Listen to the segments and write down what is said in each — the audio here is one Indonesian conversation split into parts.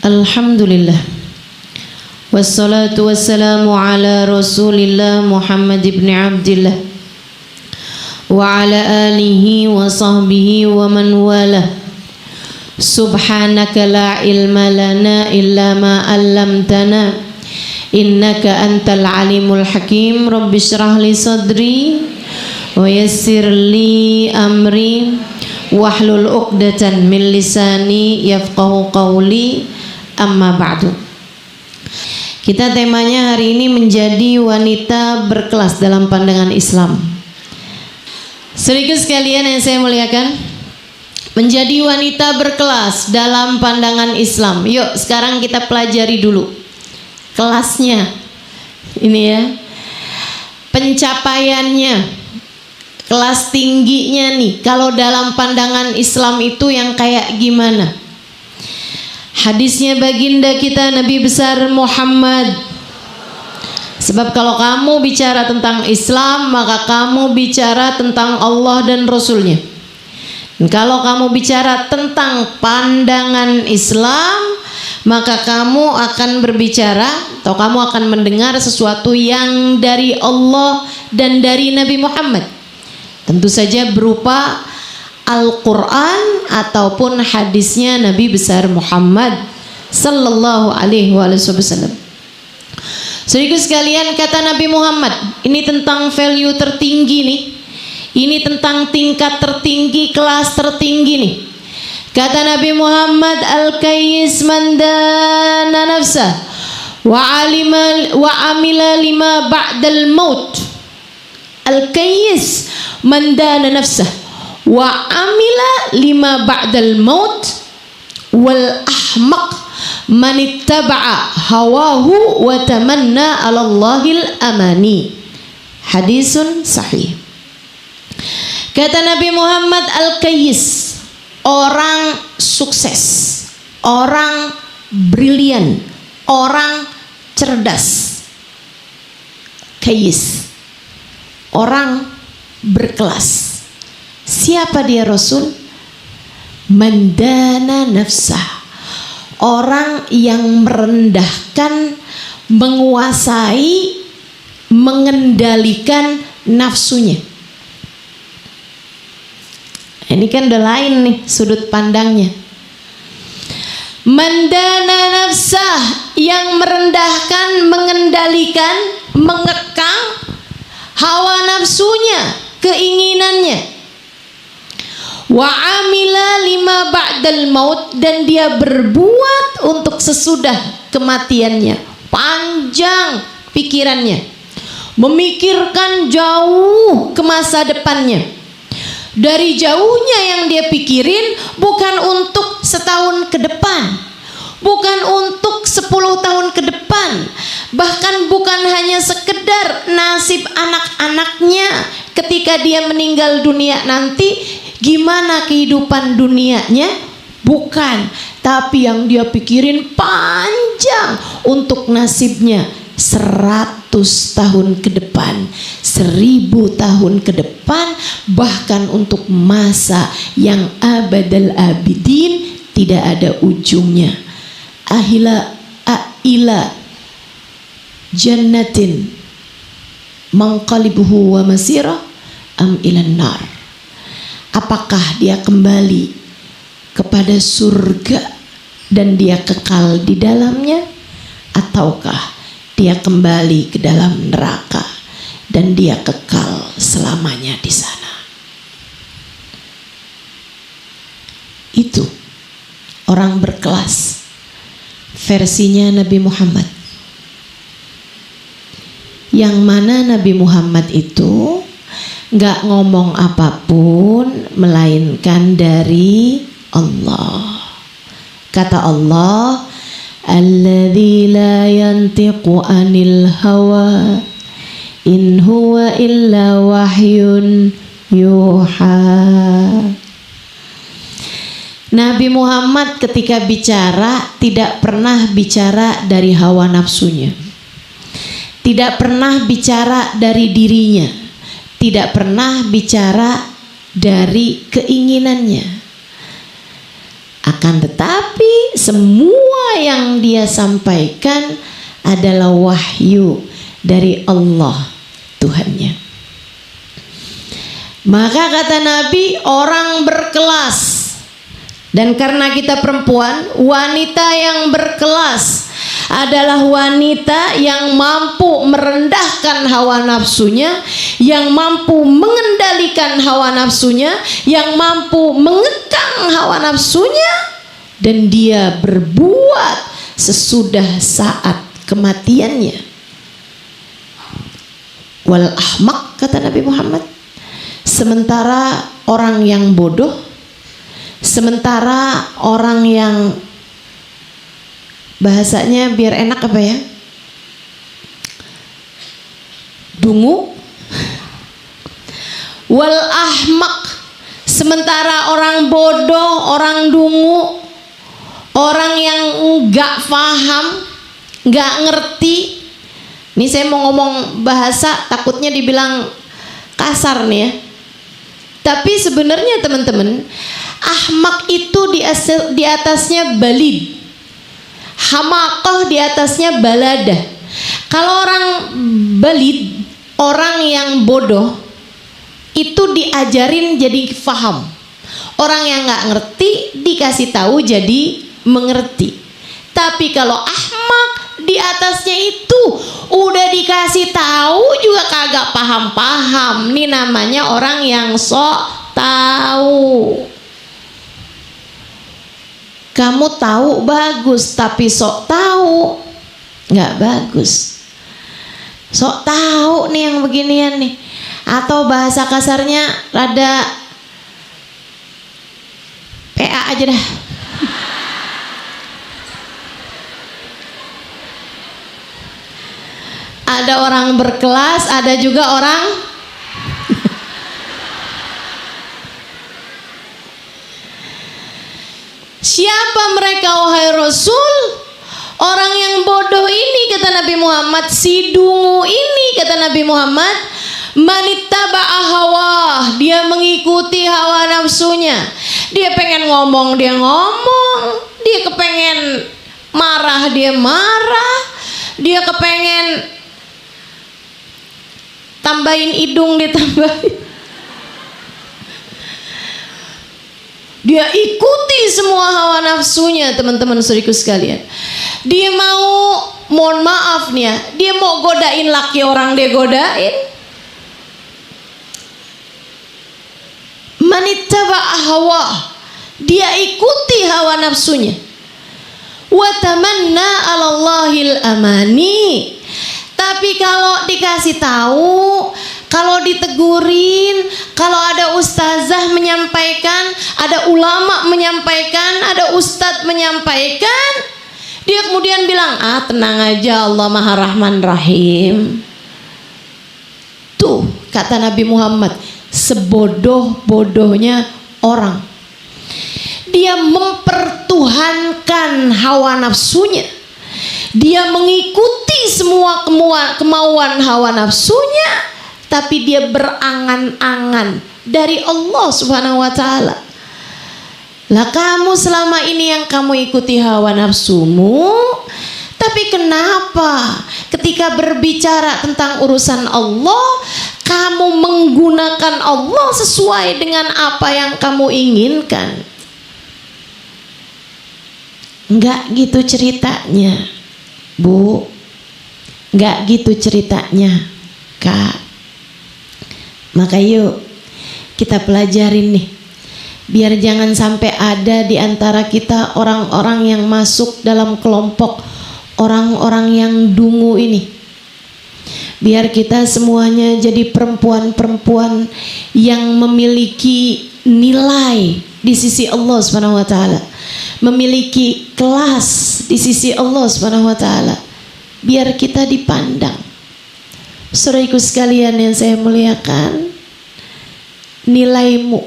Alhamdulillah. Wassalatu wassalamu ala Rasulillah Muhammad ibn Abdillah wa ala alihi wa sahbihi wa man walah. Subhanaka la ilma lana illa ma 'allamtana innaka antal alimul hakim. Rabbi shrah li sadri wa yassir li amri wahlul 'uqdatan min lisani yafqahu qawli. Amma ba'du. Kita temanya hari ini menjadi wanita berkelas dalam pandangan Islam. Sedikit sekalian yang saya muliakan, menjadi wanita berkelas dalam pandangan Islam. Yuk sekarang kita pelajari dulu kelasnya. Ini ya, pencapaiannya, kelas tingginya nih. Kalau dalam pandangan Islam itu yang kayak gimana? Hadisnya baginda kita Nabi besar Muhammad. Sebab kalau kamu bicara tentang Islam, maka kamu bicara tentang Allah dan Rasulnya. Dan kalau kamu bicara tentang pandangan Islam, maka kamu akan berbicara atau kamu akan mendengar sesuatu yang dari Allah dan dari Nabi Muhammad. Tentu saja berupa Al-Quran ataupun hadisnya Nabi besar Muhammad sallallahu alaihi wasallam. Sedikit sekalian, kata Nabi Muhammad, ini tentang value tertinggi nih. Ini tentang tingkat tertinggi, kelas tertinggi nih. Kata Nabi Muhammad, al-kayyis man dana nafsah wa amila lima ba'dal maut. Al-kayyis man dana nafsah wa amila lima ba'dal maut wal ahmaq man ittaba'a hawahu wa tamanna 'ala Allahil amani. Hadisun sahih. Kata Nabi Muhammad, al-kayyis, orang sukses, orang brilian, orang cerdas. Kayyis, orang berkelas. Siapa dia Rasul? Mandana nafsah, orang yang merendahkan, menguasai, mengendalikan nafsunya. Ini kan udah lain nih sudut pandangnya. Mandana nafsah, yang merendahkan, mengendalikan, mengekang hawa nafsunya, keinginannya. Wa amila lima ba'dal maut, dan dia berbuat untuk sesudah kematiannya. Panjang pikirannya, memikirkan jauh ke masa depannya. Dari jauhnya yang dia pikirin bukan untuk setahun ke depan, bukan untuk 10 tahun ke depan, bahkan bukan hanya sekedar nasib anak-anaknya ketika dia meninggal dunia nanti, gimana kehidupan dunianya, bukan. Tapi yang dia pikirin panjang untuk nasibnya 100 tahun ke depan, 1000 tahun ke depan, bahkan untuk masa yang abadal abidin, tidak ada ujungnya. Ila jannatin manqalibuhu wa masirah am ilan nar. Apakah dia kembali kepada surga dan dia kekal di dalamnya, ataukah dia kembali ke dalam neraka dan dia kekal selamanya di sana? Itu orang berkelas versinya Nabi Muhammad, yang mana Nabi Muhammad itu gak ngomong apapun melainkan dari Allah. Kata Allah, alladzi la yantiqu anil hawa in huwa illa wahyun yuha. Nabi Muhammad ketika bicara tidak pernah bicara dari hawa nafsunya, tidak pernah bicara dari dirinya, tidak pernah bicara dari keinginannya. Akan tetapi semua yang dia sampaikan adalah wahyu dari Allah Tuhannya. Maka kata Nabi, orang berkelas, dan karena kita perempuan, wanita yang berkelas adalah wanita yang mampu merendahkan hawa nafsunya, yang mampu mengendalikan hawa nafsunya, yang mampu mengekang hawa nafsunya, dan dia berbuat sesudah saat kematiannya. Wal ahmaq, kata Nabi Muhammad, sementara orang yang bodoh, sementara orang yang bahasanya biar enak apa ya, dungu. Wal ahmaq, sementara orang bodoh, orang dungu, orang yang enggak paham, enggak ngerti. Ini saya mau ngomong bahasa takutnya dibilang kasar nih ya. Tapi sebenarnya teman-teman, ahmak itu di atasnya balid, hamakoh di atasnya baladah. Kalau orang balid, orang yang bodoh, itu diajarin jadi faham. Orang yang nggak ngerti dikasih tahu jadi mengerti. Tapi kalau ahmak, di atasnya itu udah dikasih tahu juga kagak paham-paham. Ini namanya orang yang sok tahu. Kamu tahu bagus, tapi sok tahu nggak bagus. Sok tahu nih yang beginian nih, atau bahasa kasarnya rada PA aja dah. Ada orang berkelas, ada juga orang siapa mereka wahai Rasul? Orang yang bodoh ini, kata Nabi Muhammad, si dungu ini, kata Nabi Muhammad, manittaba'a hawah, dia mengikuti hawa nafsunya. Dia pengen ngomong, dia ngomong. Dia kepengen marah, dia marah. Dia kepengen tambahin hidung, ditambahin. Dia ikuti semua hawa nafsunya, teman-teman saudaraku sekalian. Dia mau, mohon maaf nih ya, dia mau godain laki orang, dia godain. Manittaba'a hawa, dia ikuti hawa nafsunya. Wa tamanna 'alallahil amani. Tapi kalau dikasih tahu, kalau ditegurin, kalau ada ustazah menyampaikan, ada ulama menyampaikan, ada ustadz menyampaikan, dia kemudian bilang, ah tenang aja, Allah Maha Rahman Rahim. Tuh kata Nabi Muhammad, sebodoh-bodohnya orang, dia mempertuhankan hawa nafsunya. Dia mengikuti semua kemauan hawa nafsunya, tapi dia berangan-angan dari Allah Subhanahu wa ta'ala. Lah kamu selama ini yang kamu ikuti hawa nafsumu, tapi kenapa ketika berbicara tentang urusan Allah, kamu menggunakan Allah sesuai dengan apa yang kamu inginkan? Enggak gitu ceritanya, Bu. Enggak gitu ceritanya, Kak. Maka yuk kita pelajarin nih, biar jangan sampai ada di antara kita orang-orang yang masuk dalam kelompok orang-orang yang dungu ini. Biar kita semuanya jadi perempuan-perempuan yang memiliki nilai di sisi Allah Subhanahu wa ta'ala, memiliki kelas di sisi Allah Subhanahu wa ta'ala. Biar kita dipandang. Saudaraku sekalian yang saya muliakan, nilaimu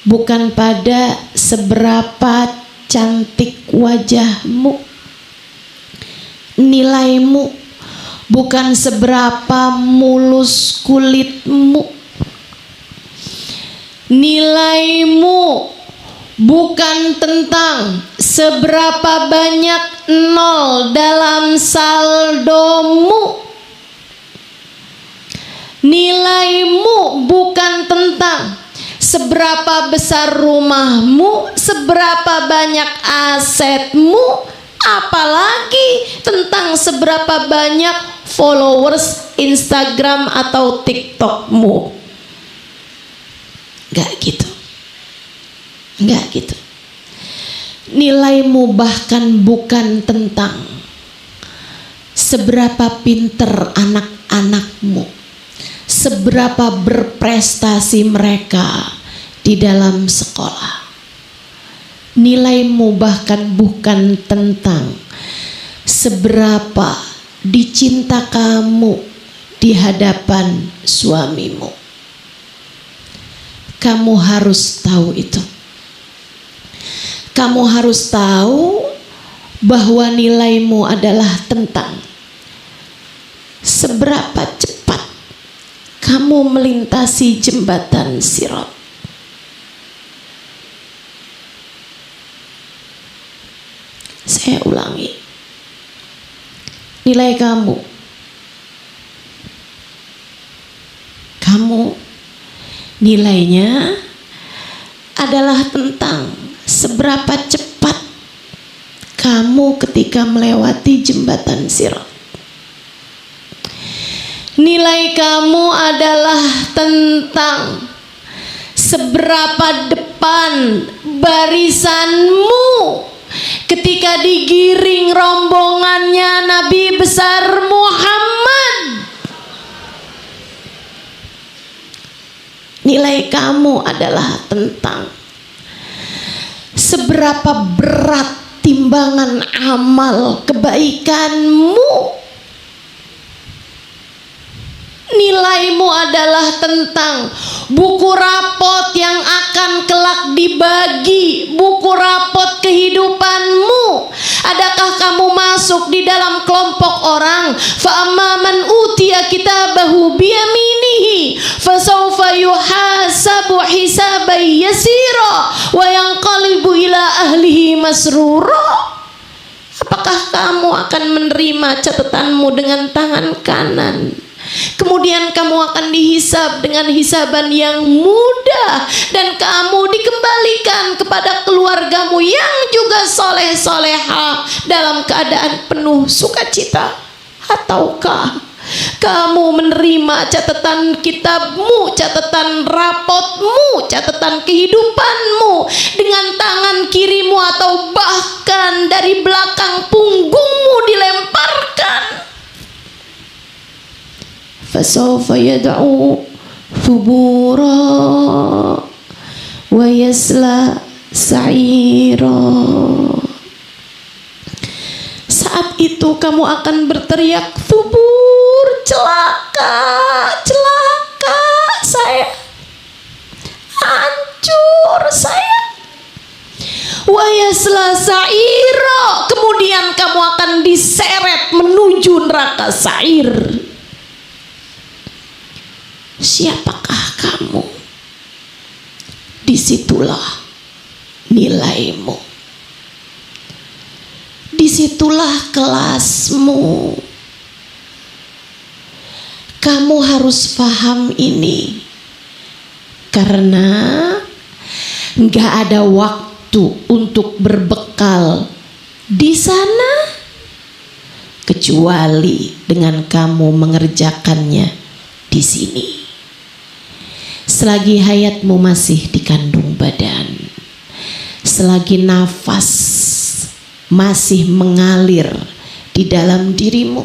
bukan pada seberapa cantik wajahmu, nilaimu bukan seberapa mulus kulitmu, nilaimu bukan tentang seberapa banyak nol dalam saldomu. Nilaimu bukan tentang seberapa besar rumahmu, seberapa banyak asetmu, apalagi tentang seberapa banyak followers Instagram atau TikTokmu. Gak gitu. Gak gitu. Nilaimu bahkan bukan tentang seberapa pinter anak-anakmu, seberapa berprestasi mereka di dalam sekolah. Nilaimu bahkan bukan tentang seberapa dicinta kamu di hadapan suamimu. Kamu harus tahu itu. Kamu harus tahu bahwa nilaimu adalah tentang seberapa cepat kamu melintasi jembatan Sirat. Saya ulangi. Nilai kamu nilainya adalah tentang seberapa cepat kamu ketika melewati jembatan Sirat. Nilai kamu adalah tentang seberapa depan barisanmu ketika digiring rombongannya Nabi besar Muhammad. Nilai kamu adalah tentang seberapa berat timbangan amal kebaikanmu. Nilaimu adalah tentang buku rapot yang akan kelak dibagi, buku rapot kehidupanmu. Adakah kamu masuk di dalam kelompok orang fa amma man utiya kitabahu biyaminihi fasawfa yuhasabu hisaban yasira wa yanqalibu ila ahlihi masrura? Apakah kamu akan menerima catatanmu dengan tangan kanan? Kemudian kamu akan dihisab dengan hisaban yang mudah, dan kamu dikembalikan kepada keluargamu yang juga soleh-soleha dalam keadaan penuh sukacita. Ataukah kamu menerima catatan kitabmu, catatan rapotmu, catatan kehidupanmu dengan tangan kirimu, atau bahkan dari belakang punggungmu dilemparkan? Fasawfa yad'u thubura wa yasla sa'ira. Saat itu kamu akan berteriak, thubur, celaka, celaka saya, hancur saya. Wa yasla sa'ira, kemudian kamu akan diseret menuju neraka sa'ir. Siapakah kamu? Disitulah nilaimu, disitulah kelasmu. Kamu harus paham ini, karena nggak ada waktu untuk berbekal di sana kecuali dengan kamu mengerjakannya di sini. Selagi hayatmu masih di kandung badan, selagi nafas masih mengalir di dalam dirimu,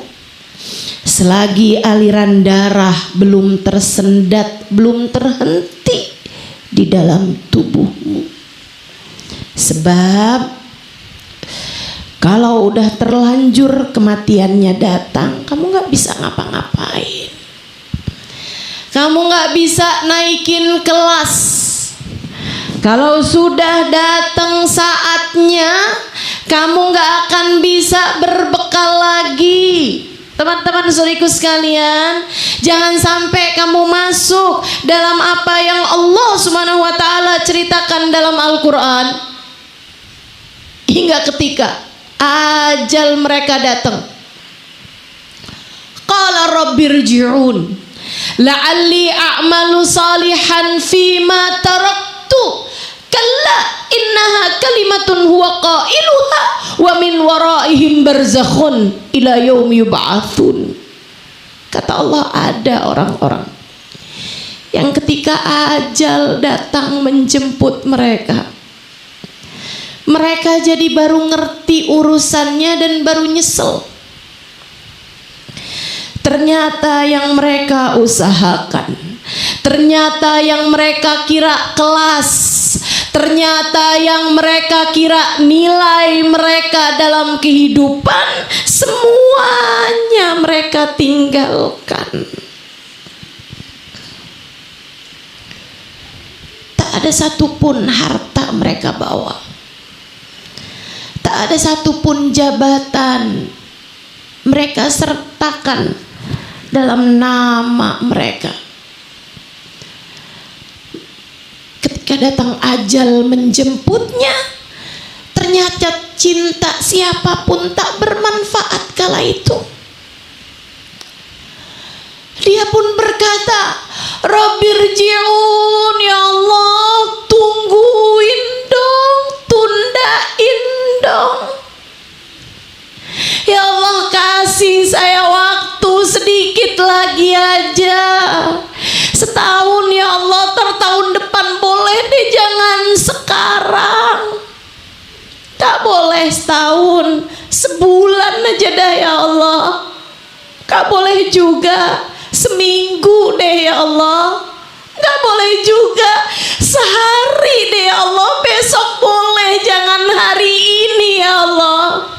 selagi aliran darah belum tersendat, belum terhenti di dalam tubuhmu. Sebab kalau udah terlanjur kematiannya datang, kamu gak bisa ngapa-ngapain. Kamu gak bisa naikin kelas. Kalau sudah datang saatnya, kamu gak akan bisa berbekal lagi. Teman-teman saudariku sekalian, jangan sampai kamu masuk dalam apa yang Allah Subhanahu wa taala ceritakan dalam Al-Qur'an hingga ketika ajal mereka datang. Qala rabbirji'un la'alli a'malu salihan fima taraktu kalla innaha kalimatun huwa qailuha wa min waraihim barzakhun ila yaumi yub'atsun. Kata Allah, ada orang-orang yang ketika ajal datang menjemput mereka, mereka jadi baru ngerti urusannya dan baru nyesel. Ternyata yang mereka usahakan, ternyata yang mereka kira kelas, ternyata yang mereka kira nilai mereka dalam kehidupan, semuanya mereka tinggalkan. Tak ada satupun harta mereka bawa, tak ada satupun jabatan mereka sertakan dalam nama mereka. Ketika datang ajal menjemputnya, ternyata cinta siapapun tak bermanfaat kala itu. Dia pun berkata, Rabbirji'un, ya Allah, tungguin dong, tundain dong. Ya Allah, kasih saya waktu sedikit lagi aja. Setahun ya Allah, tahun depan boleh deh, jangan sekarang. Tak boleh setahun, sebulan aja dah ya Allah. Tak boleh juga seminggu deh ya Allah. Gak boleh juga sehari deh ya Allah. Besok boleh, jangan hari ini ya Allah.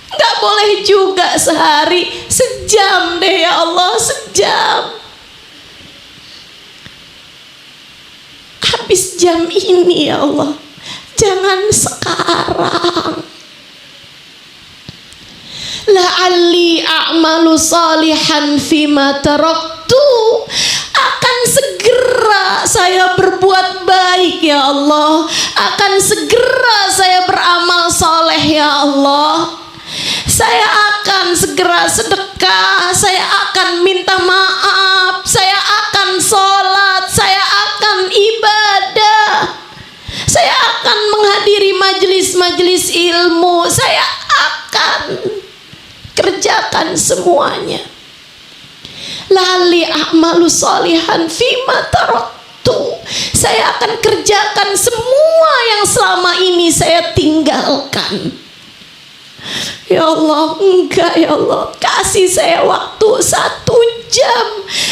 Gak boleh juga sehari, sejam deh ya Allah, sejam. Habis jam ini ya Allah, jangan sekarang. La'alli a'malu salihan fima taraktu, akan segera saya berbuat baik ya Allah, akan segera saya beramal soleh ya Allah. Saya akan segera sedekah, saya akan minta maaf, saya akan sholat, saya akan ibadah, saya akan menghadiri majelis-majelis ilmu, saya akan kerjakan semuanya. Lali a'malu sholihan fima taraktu, saya akan kerjakan semua yang selama ini saya tinggalkan. Ya Allah, enggak ya Allah, kasih saya waktu 1 jam.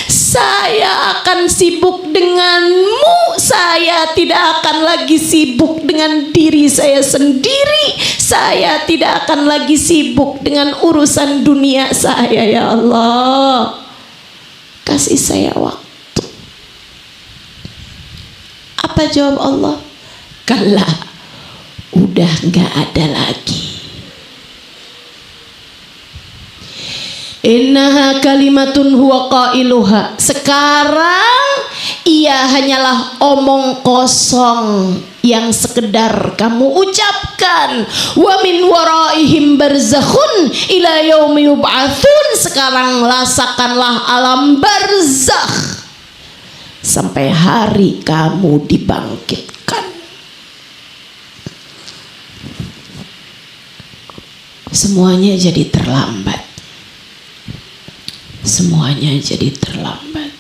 Saya akan sibuk denganmu, saya tidak akan lagi sibuk dengan diri saya sendiri, saya tidak akan lagi sibuk dengan urusan dunia saya ya Allah. Kasih saya waktu. Apa jawab Allah? Kalla, udah enggak ada lagi. Innaha kalimatun huwa qailuha, sekarang ia hanyalah omong kosong yang sekedar kamu ucapkan. Wa min waraihim barzakhun ila yaumi yub'atsun, sekarang rasakanlah alam barzakh sampai hari kamu dibangkitkan. Semuanya jadi terlambat. Semuanya jadi terlambat.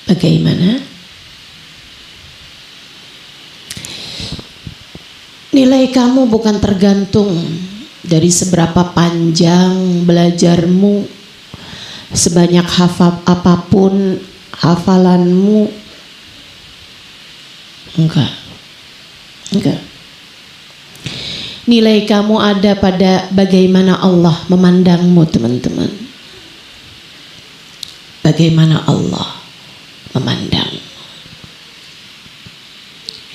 Bagaimana? Nilai kamu bukan tergantung dari seberapa panjang belajarmu, sebanyak hafal apapun hafalanmu. Enggak. Nilai kamu ada pada bagaimana Allah memandangmu, teman-teman. Bagaimana Allah memandang.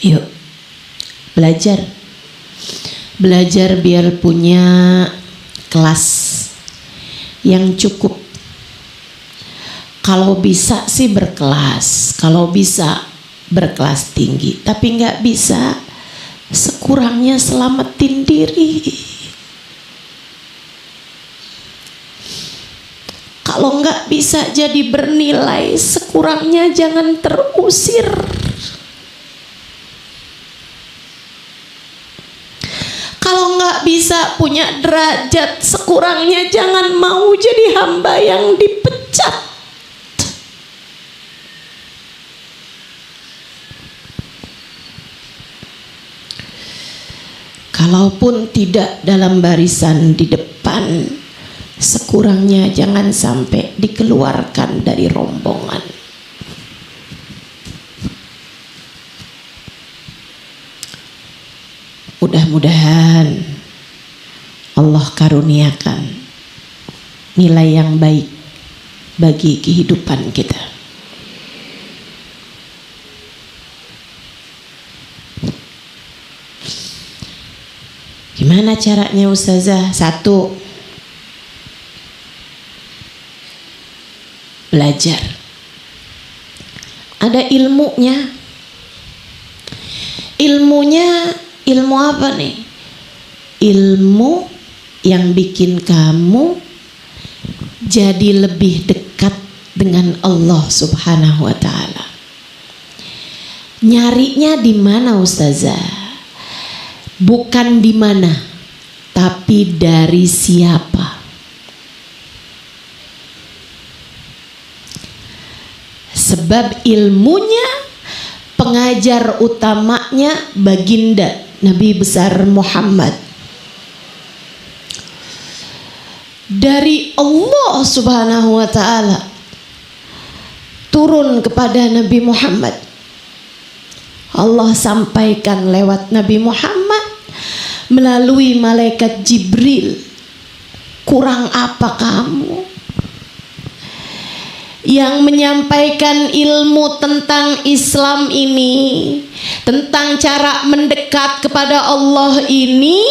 Yuk, belajar. belajar biar punya kelas yang cukup. Kalau bisa sih berkelas, kalau bisa berkelas tinggi, tapi nggak bisa, sekurangnya selamatin diri. Kalau nggak bisa jadi bernilai, sekurangnya jangan terusir. Kalau nggak bisa punya derajat, sekurangnya jangan mau jadi hamba yang dipecat. Kalaupun tidak dalam barisan di depan, sekurangnya jangan sampai dikeluarkan dari rombongan. Mudah-mudahan Allah karuniakan nilai yang baik bagi kehidupan kita. Gimana caranya Ustazah? 1, belajar. Ada ilmunya. Ilmu apa nih? Ilmu yang bikin kamu jadi lebih dekat dengan Allah Subhanahu wa Ta'ala. Nyarinya di mana Ustazah? Bukan di mana, tapi dari siapa. Sebab ilmunya, pengajar utamanya baginda Nabi besar Muhammad. Dari Allah Subhanahu wa Ta'ala turun kepada Nabi Muhammad. Allah sampaikan lewat Nabi Muhammad melalui malaikat Jibril. Kurang apa kamu? Yang menyampaikan ilmu tentang Islam ini, tentang cara mendekat kepada Allah ini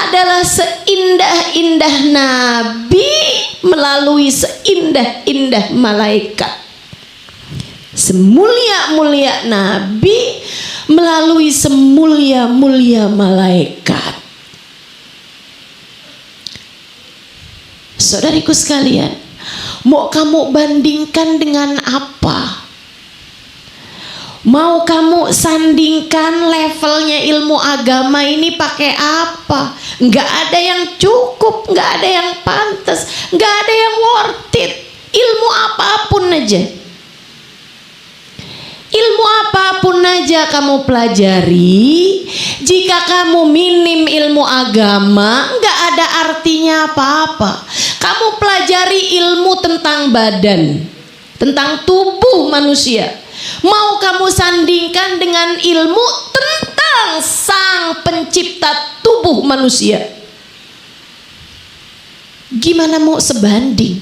adalah seindah-indah Nabi melalui seindah-indah malaikat. Semulia-mulia Nabi melalui semulia-mulia malaikat. Saudariku sekalian, mau kamu bandingkan dengan apa? Mau kamu sandingkan levelnya ilmu agama ini pakai apa? Nggak ada yang cukup, nggak ada yang pantas, nggak ada yang worth it. Ilmu apapun aja, ilmu apapun aja kamu pelajari, jika kamu minim ilmu agama, nggak ada artinya apa-apa. Kamu pelajari ilmu tentang badan, tentang tubuh manusia, mau kamu sandingkan dengan ilmu tentang sang pencipta tubuh manusia, gimana mau sebanding?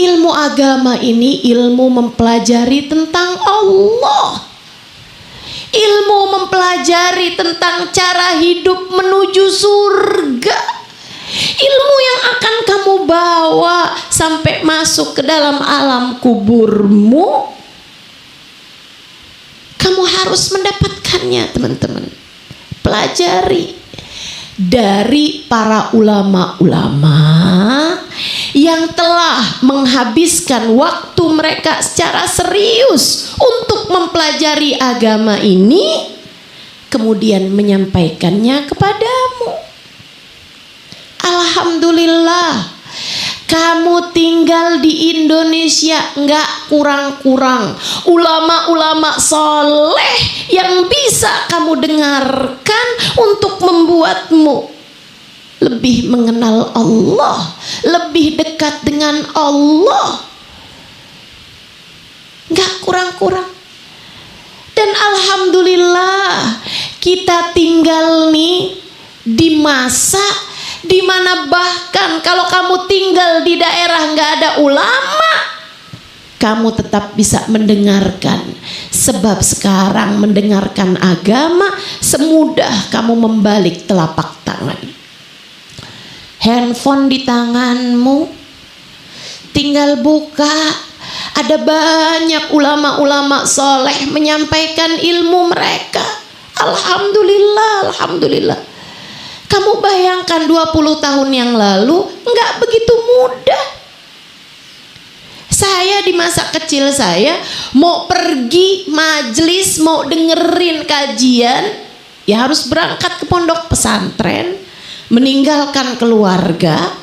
Ilmu agama ini ilmu mempelajari tentang Allah, ilmu mempelajari tentang cara hidup menuju surga, ilmu yang akan kamu bawa sampai masuk ke dalam alam kuburmu. Kamu harus mendapatkannya, teman-teman. Pelajari dari para ulama-ulama yang telah menghabiskan waktu mereka secara serius untuk mempelajari agama ini, kemudian menyampaikannya kepadamu. Alhamdulillah, kamu tinggal di Indonesia nggak kurang-kurang ulama-ulama soleh yang bisa kamu dengarkan untuk membuatmu lebih mengenal Allah, lebih dekat dengan Allah. Nggak kurang-kurang. Dan alhamdulillah, kita tinggal nih di masa di mana bahkan kalau kamu tinggal di daerah nggak ada ulama, kamu tetap bisa mendengarkan Sebab sekarang mendengarkan agama semudah kamu membalik telapak tangan. Handphone di tanganmu, tinggal buka. Ada banyak ulama-ulama soleh menyampaikan ilmu mereka. Alhamdulillah, alhamdulillah. Kamu bayangkan 20 tahun yang lalu nggak begitu mudah. Saya di masa kecil saya mau pergi majelis, mau dengerin kajian, ya harus berangkat ke pondok pesantren, meninggalkan keluarga.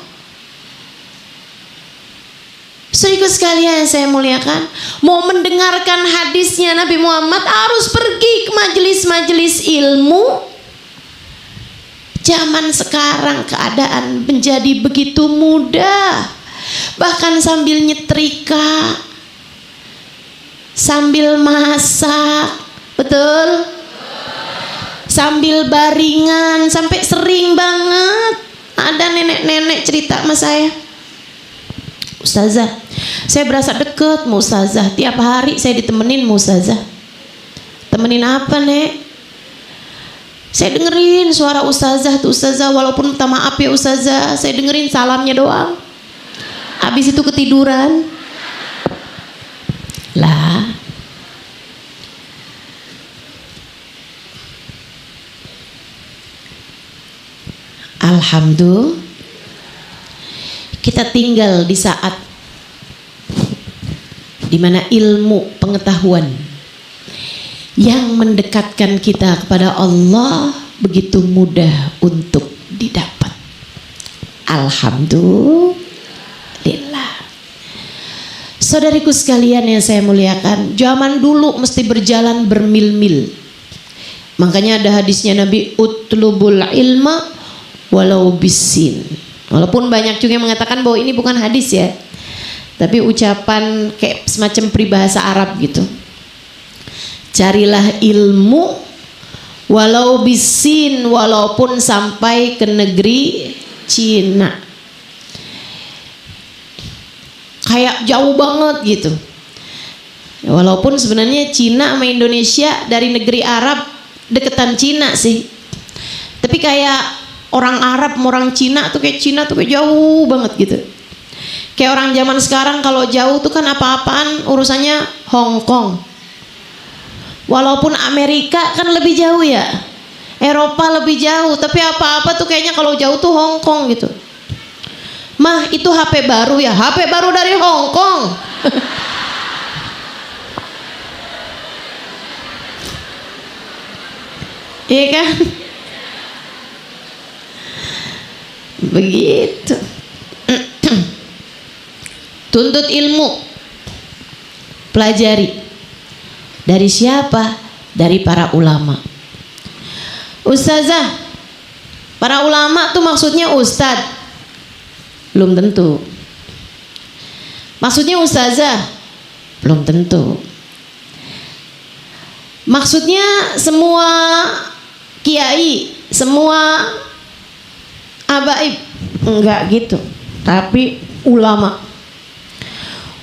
Saudaraku sekalian yang saya muliakan, mau mendengarkan hadisnya Nabi Muhammad harus pergi ke majelis-majelis ilmu. Zaman sekarang keadaan menjadi begitu mudah. Bahkan sambil nyetrika, sambil masak, betul? Sambil baringan, sampai sering banget ada nenek-nenek cerita sama saya, Ustazah, saya berasa deket sama Ustazah, tiap hari saya ditemenin sama Ustazah. Temenin apa, Nek? Saya dengerin suara Ustazah tuh, Ustazah, walaupun minta maaf ya Ustazah, saya dengerin salamnya doang. Habis itu ketiduran lah. Alhamdulillah, kita tinggal di saat dimana ilmu pengetahuan yang mendekatkan kita kepada Allah begitu mudah untuk didapat. Alhamdulillah. Saudariku sekalian yang saya muliakan, zaman dulu mesti berjalan bermil-mil. Makanya ada hadisnya Nabi, utlubul ilma walau bisin. Walaupun banyak juga yang mengatakan bahwa ini bukan hadis ya, tapi ucapan kayak semacam peribahasa Arab gitu. Carilah ilmu walau bisin, walaupun sampai ke negeri Cina. Kayak jauh banget gitu. Walaupun sebenarnya Cina sama Indonesia dari negeri Arab deketan Cina sih. Tapi kayak orang Arab sama orang Cina tuh kayak Cina tuh kayak jauh banget gitu. Kayak orang zaman sekarang kalau jauh tuh kan apa-apaan urusannya Hong Kong. Walaupun Amerika kan lebih jauh ya, Eropa lebih jauh, tapi apa-apa tuh kayaknya kalau jauh tuh Hong Kong gitu. Mah itu HP baru ya, HP baru dari Hong Kong. Iya kan? Begitu. Tuntut ilmu, pelajari. Dari siapa? Dari para ulama. Ustazah, para ulama tuh maksudnya ustadz? Belum tentu. Maksudnya ustazah? Belum tentu. Maksudnya semua kiai, semua abaib? Enggak gitu. Tapi ulama.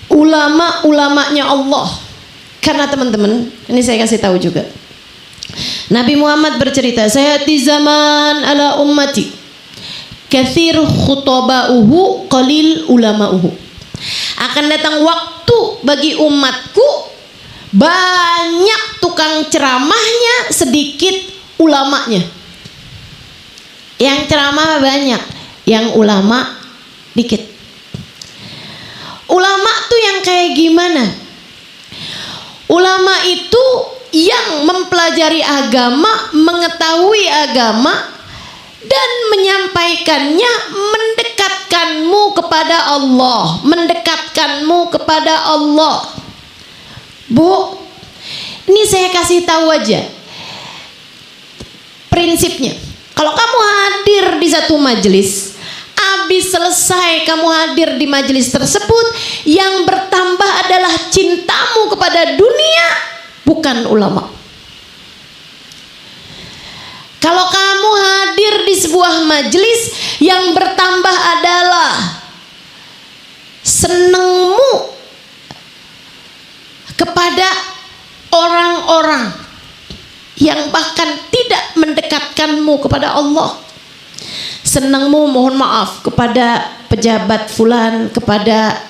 Ulama-ulamanya Allah. Karena teman-teman, ini saya kasih tahu juga. Nabi Muhammad bercerita, sayati zaman ala ummati kathir khutaba'uhu qalil ulama'uhu. Akan datang waktu bagi umatku banyak tukang ceramahnya, sedikit ulamanya. Yang ceramah banyak, yang ulama dikit. Ulama tuh yang kayak gimana? Ulama itu yang mempelajari agama, mengetahui agama, dan menyampaikannya, mendekatkanmu kepada Allah, mendekatkanmu kepada Allah. Bu, ini saya kasih tahu aja prinsipnya. Kalau kamu hadir di satu majelis, habis selesai kamu hadir di majelis tersebut, yang bertambah adalah cintamu kepada dunia, bukan ulama. Kalau kamu hadir di sebuah majelis, yang bertambah adalah senengmu kepada orang-orang yang bahkan tidak mendekatkanmu kepada Allah. Senangmu mohon maaf kepada pejabat fulan, kepada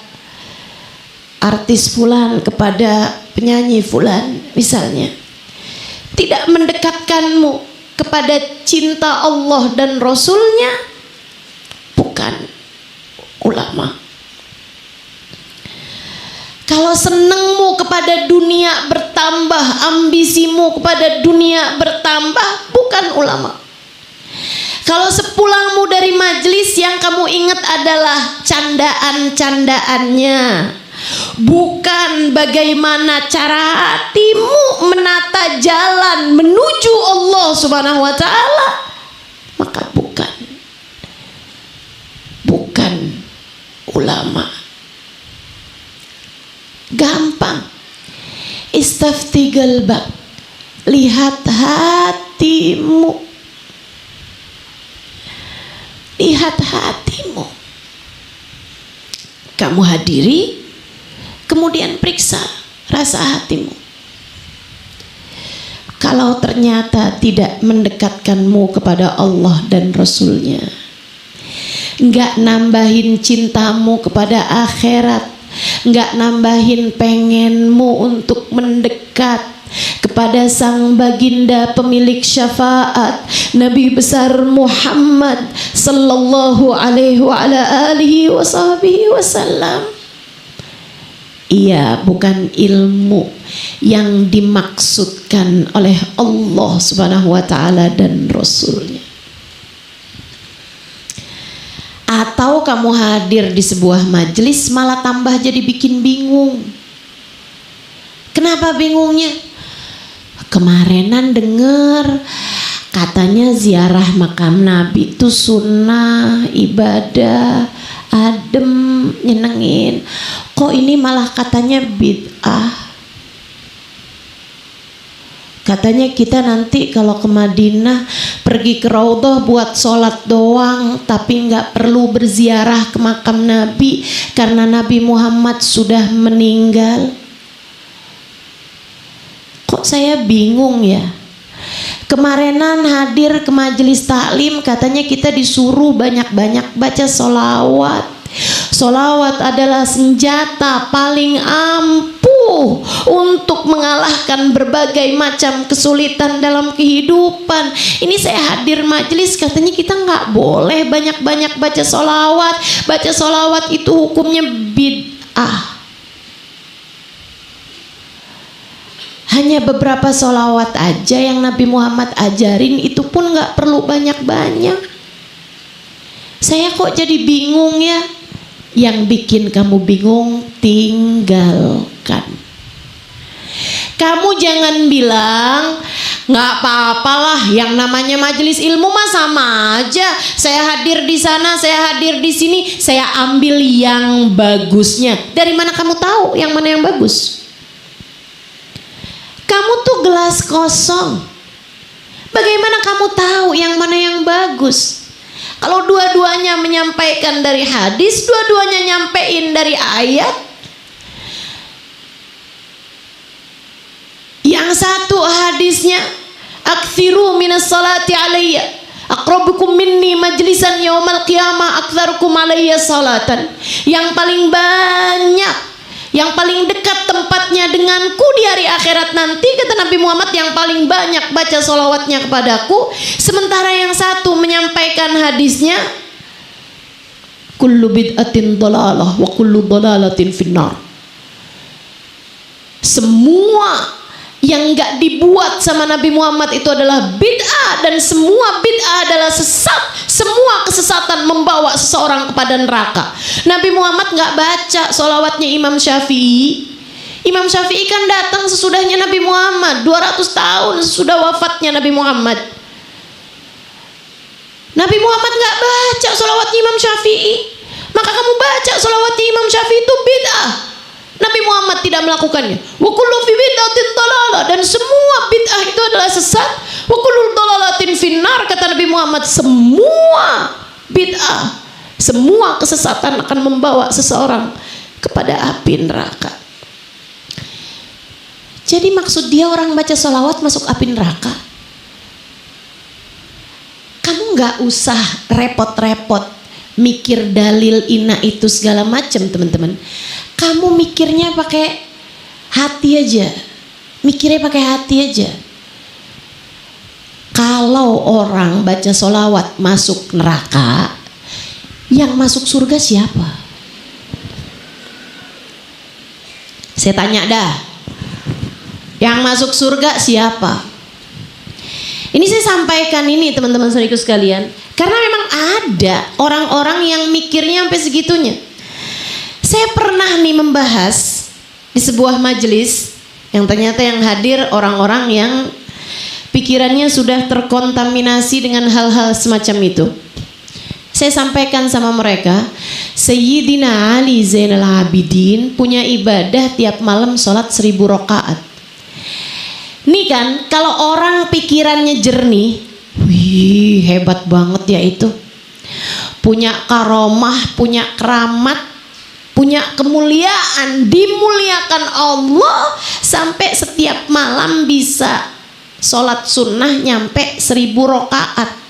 artis fulan, kepada penyanyi fulan misalnya. Tidak mendekatkanmu kepada cinta Allah dan Rasulnya, bukan ulama. Kalau senangmu kepada dunia bertambah, ambisimu kepada dunia bertambah, bukan ulama. Kalau sepulangmu dari majelis yang kamu ingat adalah candaan-candaannya, bukan bagaimana cara hatimu menata jalan menuju Allah Subhanahu wa ta'ala, maka bukan ulama. Gampang. Istafti qalbak, lihat hatimu. Lihat hatimu. Kamu hadiri, kemudian periksa rasa hatimu. Kalau ternyata tidak mendekatkanmu kepada Allah dan Rasulnya, enggak nambahin cintamu kepada akhirat, enggak nambahin pengenmu untuk mendekat kepada sang baginda pemilik syafaat, Nabi besar Muhammad sallallahu alaihi wa ala alihi wa sahbihi wasallam. Ia bukan ilmu yang dimaksudkan oleh Allah Subhanahu wa ta'ala dan Rasulnya. Atau kamu hadir di sebuah majelis malah tambah jadi bikin bingung. Kenapa bingungnya? Kemarinan dengar katanya ziarah makam Nabi itu sunnah, ibadah, adem, nyenengin. Kok ini malah katanya bid'ah? Katanya kita nanti kalau ke Madinah pergi ke Raudhah buat sholat doang, tapi nggak perlu berziarah ke makam Nabi karena Nabi Muhammad sudah meninggal. Kok saya bingung ya? Kemarinan hadir ke majelis taklim katanya kita disuruh banyak-banyak baca sholawat. Sholawat adalah senjata paling ampuh untuk mengalahkan berbagai macam kesulitan dalam kehidupan. Ini saya hadir majelis katanya kita nggak boleh banyak-banyak baca sholawat. Baca sholawat itu hukumnya bid'ah. Hanya beberapa sholawat aja yang Nabi Muhammad ajarin, itu pun gak perlu banyak-banyak. Saya kok jadi bingung ya? Yang bikin kamu bingung, tinggalkan. Kamu jangan bilang gak apa-apalah, yang namanya majelis ilmu mah sama aja. Saya hadir di sana, saya hadir di sini, saya ambil yang bagusnya. Dari mana kamu tahu yang mana yang bagus? Kamu tuh gelas kosong. Bagaimana kamu tahu yang mana yang bagus? Kalau dua-duanya menyampaikan dari hadis, dua-duanya nyampein dari ayat. Yang satu hadisnya, aktsiru minas salati alayya, aqrabukum minni majlisan yaumal qiyamah aktsarukum alayya salatan. Yang paling banyak, yang paling dekat tempatnya denganku di hari akhirat nanti, kata Nabi Muhammad, yang paling banyak baca sholawatnya kepadaku. Sementara yang satu menyampaikan hadisnya, kullu bid'atin dhalalah wa kullu dhalalatin finnar. Semua yang gak dibuat sama Nabi Muhammad itu adalah bid'ah, dan semua bid'ah adalah sesat. Semua kesesatan membawa seseorang kepada neraka. Nabi Muhammad gak baca sholawatnya Imam Syafi'i. Imam Syafi'i kan datang sesudahnya Nabi Muhammad, 200 tahun sesudah wafatnya Nabi Muhammad. Nabi Muhammad gak baca sholawatnya Imam Syafi'i. Maka kamu baca sholawatnya Imam Syafi'i itu bid'ah. Nabi Muhammad tidak melakukannya. Wa kullu fi bid'atin dhalalah, dan semua bid'ah itu adalah sesat. Wa kullu dhalalatin finnar, kata Nabi Muhammad, semua bid'ah, semua kesesatan akan membawa seseorang kepada api neraka. Jadi maksud dia orang baca sholawat masuk api neraka? Kamu gak usah repot-repot mikir dalil ina itu segala macam teman-teman. Kamu mikirnya pakai hati aja. Mikirnya pakai hati aja. Kalau orang baca sholawat masuk neraka, yang masuk surga siapa? Saya tanya dah. Yang masuk surga siapa? Ini saya sampaikan ini teman-teman saudaraku sekalian, karena memang ada orang-orang yang mikirnya sampai segitunya. Saya pernah nih membahas di sebuah majelis yang ternyata yang hadir orang-orang yang pikirannya sudah terkontaminasi dengan hal-hal semacam itu. Saya sampaikan sama mereka, Sayyidina Ali Zainal Abidin punya ibadah tiap malam sholat 1000 rakaat. Nih kan, kalau orang pikirannya jernih, wih hebat banget ya itu. Punya karomah, punya keramat, punya kemuliaan, dimuliakan Allah sampai setiap malam bisa sholat sunnah nyampe 1000 rakaat.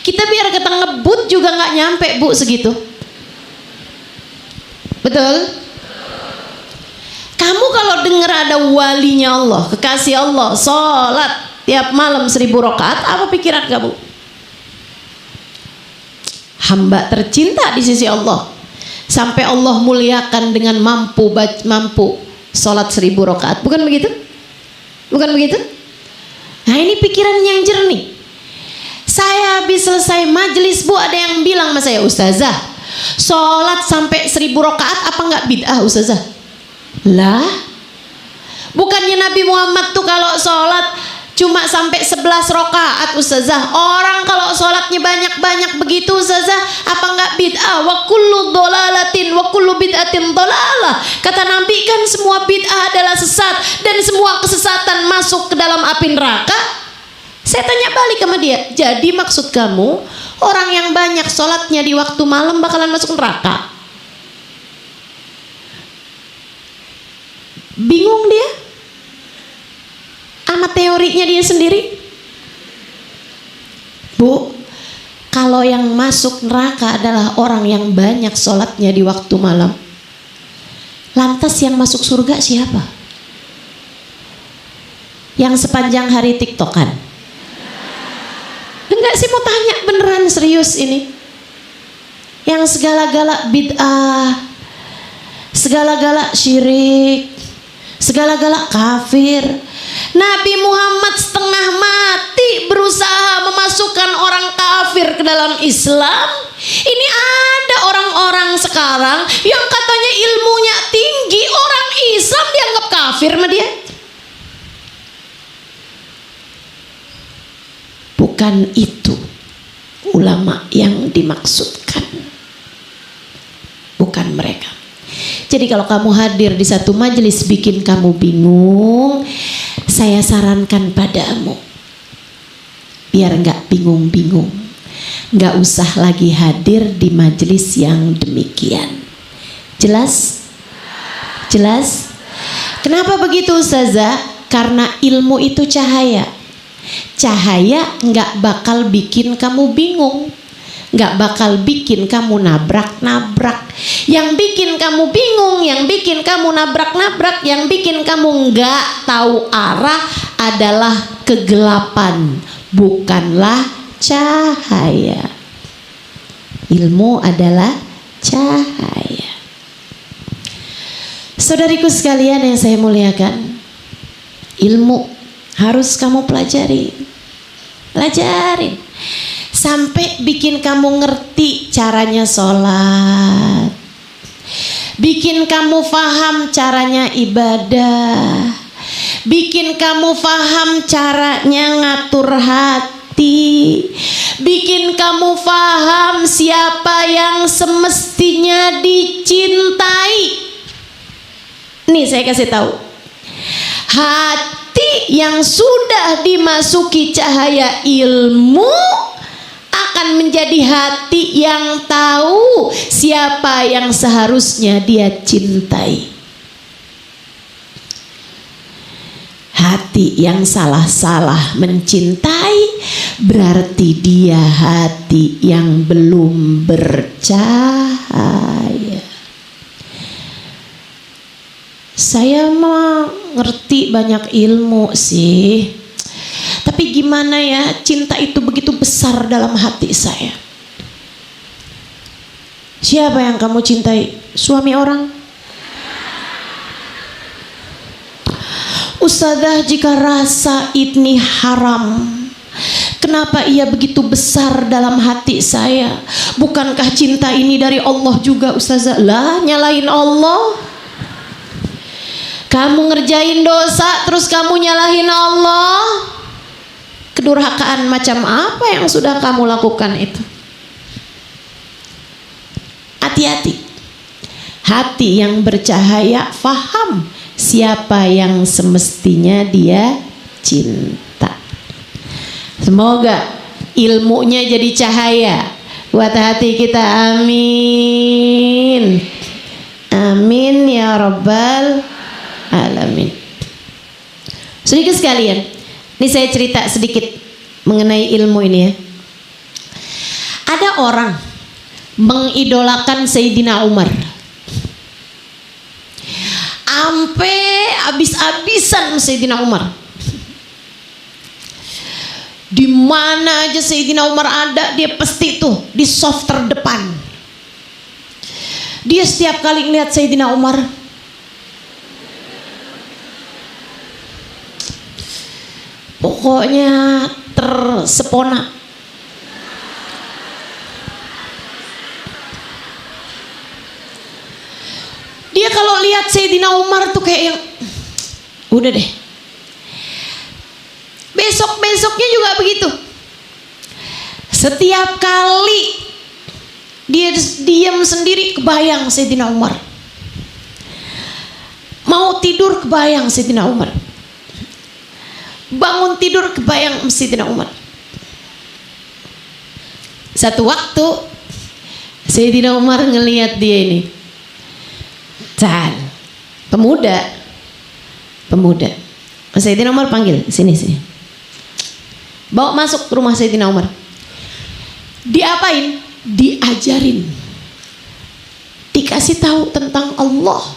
Kita biar kita ngebut juga nggak nyampe bu segitu. Betul? Kamu kalau dengar ada walinya Allah, kekasih Allah, sholat tiap malam 1000 rakaat, apa pikiran kamu? Hamba tercinta di sisi Allah, sampai Allah muliakan dengan mampu sholat 1000 rakaat, bukan begitu? Bukan begitu? Nah ini pikiran yang jernih. Saya habis selesai majelis bu, ada yang bilang sama saya, Ustazah, sholat sampai 1000 rakaat apa nggak bid'ah Ustazah? Lah, bukannya Nabi Muhammad tuh kalau sholat cuma sampai 11 rakaat Ustazah. Orang kalau sholatnya banyak-banyak begitu Ustazah, apa nggak bid'ah? Wa kullu dhalalatin wa kullu bid'atin dhalalah. Kata Nabi kan semua bid'ah adalah sesat dan semua kesesatan masuk ke dalam api neraka. Saya tanya balik sama dia, jadi maksud kamu orang yang banyak sholatnya di waktu malam bakalan masuk neraka? Bingung dia sama teorinya dia sendiri. Bu, kalau yang masuk neraka adalah orang yang banyak sholatnya di waktu malam, lantas yang masuk surga siapa? Yang sepanjang hari tiktokan? Enggak sih, mau tanya beneran serius ini. Yang segala-gala bid'ah, segala-gala syirik, segala-gala kafir. Nabi Muhammad setengah mati berusaha memasukkan orang kafir ke dalam Islam. Ini ada orang-orang sekarang yang katanya ilmunya tinggi, orang Islam dianggap kafir sama dia. Bukan itu ulama yang dimaksudkan, bukan mereka. Jadi kalau kamu hadir di satu majelis bikin kamu bingung, saya sarankan padamu, biar nggak bingung-bingung, nggak usah lagi hadir di majelis yang demikian. Jelas? Jelas? Kenapa begitu Ustazah? Karena ilmu itu cahaya. Cahaya nggak bakal bikin kamu bingung, nggak bakal bikin kamu nabrak-nabrak. Yang bikin kamu bingung, yang bikin kamu nabrak-nabrak, yang bikin kamu nggak tahu arah adalah kegelapan, bukanlah cahaya. Ilmu adalah cahaya. Saudariku sekalian yang saya muliakan, ilmu harus kamu pelajarin sampai bikin kamu ngerti caranya sholat, bikin kamu paham caranya ibadah, bikin kamu paham caranya ngatur hati, bikin kamu paham siapa yang semestinya dicintai. Nih saya kasih tahu, hati yang sudah dimasuki cahaya ilmu akan menjadi hati yang tahu siapa yang seharusnya dia cintai. hati yang salah-salah mencintai, berarti dia hati yang belum bercahaya. Saya mah ngerti banyak ilmu sih, tapi gimana ya, cinta itu begitu besar dalam hati saya. Siapa yang kamu cintai? Suami orang? Ustazah, jika rasa ini haram, kenapa ia begitu besar dalam hati saya? Bukankah cinta ini dari Allah juga, Ustazah? Lah, nyalain Allah. Kamu ngerjain dosa terus kamu nyalahin Allah. Kedurhakaan macam apa yang sudah kamu lakukan itu? Hati-hati. Hati yang bercahaya faham siapa yang semestinya dia cinta. Semoga ilmunya jadi cahaya buat hati kita. Amin. Amin ya rabbal alamin. Sedikit sekalian, ini saya cerita sedikit mengenai ilmu ini ya. Ada orang mengidolakan Sayyidina Umar, sampai habis-habisan Sayyidina Umar. Di mana aja Sayyidina Umar ada, dia pasti tuh di soft terdepan. Dia setiap kali ngeliat Sayyidina Umar, pokoknya tersepona. Dia kalau lihat Sayyidina Umar tuh kayak yang udah deh. Besok-besoknya juga begitu. Setiap kali dia diam sendiri kebayang Sayyidina Umar. Mau tidur kebayang Sayyidina Umar. Bangun tidur kebayang Sayyidina Umar. Satu waktu Sayyidina Umar ngelihat dia ini, pemuda. Sayyidina Umar panggil, sini. Bawa masuk ke rumah Sayyidina Umar. Diapain? Diajarin. Dikasih tahu tentang Allah.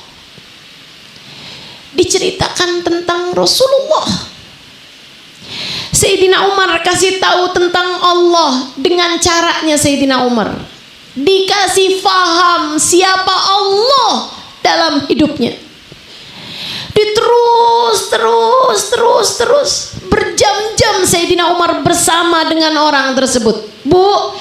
Diceritakan tentang Rasulullah. Sayyidina Umar kasih tahu tentang Allah dengan caranya Sayyidina Umar. Dikasih faham siapa Allah dalam hidupnya. Terus berjam-jam Sayyidina Umar bersama dengan orang tersebut. Bu,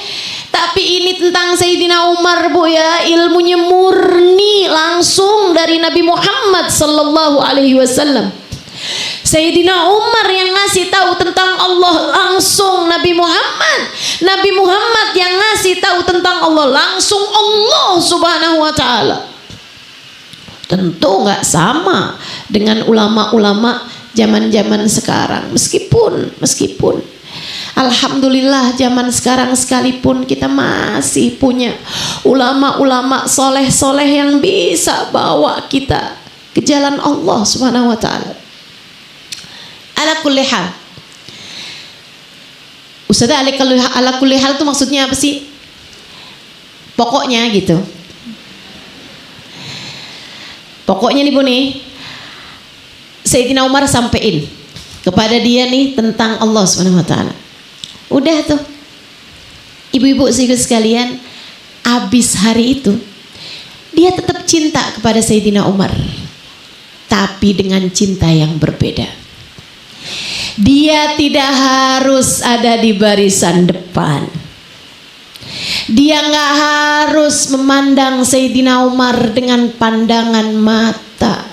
tapi ini tentang Sayyidina Umar, Bu ya, ilmunya murni langsung dari Nabi Muhammad sallallahu alaihi wasallam. Sayyidina Umar yang ngasih tahu tentang Allah langsung Nabi Muhammad. Nabi Muhammad yang ngasih tahu tentang Allah langsung Allah Subhanahu wa taala. Tentu nggak sama dengan ulama-ulama zaman-zaman sekarang. Meskipun alhamdulillah zaman sekarang sekalipun kita masih punya ulama-ulama soleh-soleh yang bisa bawa kita ke jalan Allah Subhanahu wa taala. Ala kulli hal. Ustazah, ala kulli hal itu maksudnya apa sih? Pokoknya gitu. Pokoknya nih Bu nih, Sayyidina Umar sampein kepada dia nih tentang Allah Subhanahu wa taala. Udah tuh. Ibu-ibu sekalian, habis hari itu dia tetap cinta kepada Sayyidina Umar. Tapi dengan cinta yang berbeda. Dia tidak harus ada di barisan depan. Dia nggak harus memandang Sayyidina Umar dengan pandangan mata.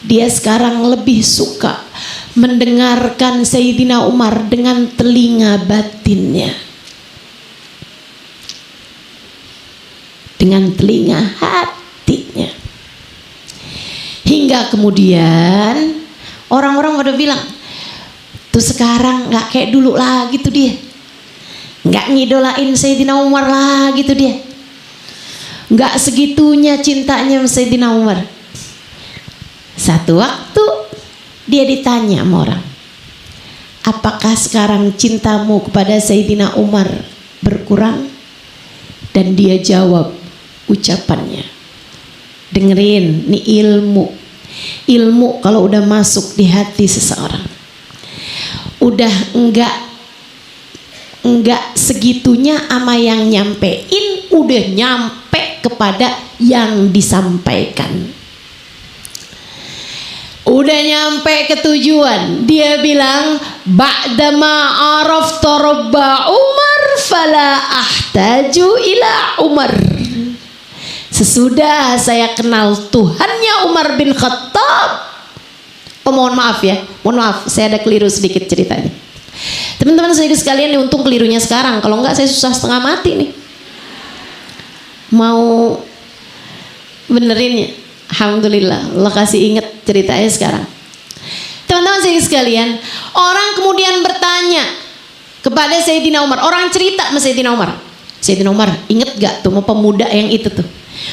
Dia sekarang lebih suka mendengarkan Sayyidina Umar dengan telinga batinnya, dengan telinga hatinya. Hingga kemudian orang-orang pada bilang, tuh sekarang nggak kayak dulu lagi tuh dia, nggak ngidolain Sayyidina Umar lagi tuh dia, nggak segitunya cintanya Sayyidina Umar. Satu waktu Dia ditanya sama orang, apakah sekarang cintamu kepada Sayyidina Umar berkurang? Dan dia jawab ucapannya, dengerin, nih ilmu kalau udah masuk di hati seseorang, udah enggak segitunya ama yang nyampein, udah nyampe kepada yang disampaikan, udah nyampe ke tujuan. Dia bilang, ba'dama arafta rabba Umar fala ahtaju ila Umar. Sesudah saya kenal Tuhannya Umar bin Khattab. Mohon maaf ya, mohon maaf, saya ada keliru sedikit ceritanya. Teman-teman saudara sekalian, ini untung kelirunya sekarang, kalau enggak saya susah setengah mati nih mau benerinnya. Alhamdulillah, Allah kasih inget ceritanya sekarang. Teman-teman saudara sekalian, orang kemudian bertanya kepada Sayyidina Umar, orang cerita sama Sayyidina Umar, Sayyidina Umar, inget gak tuh mau pemuda yang itu tuh,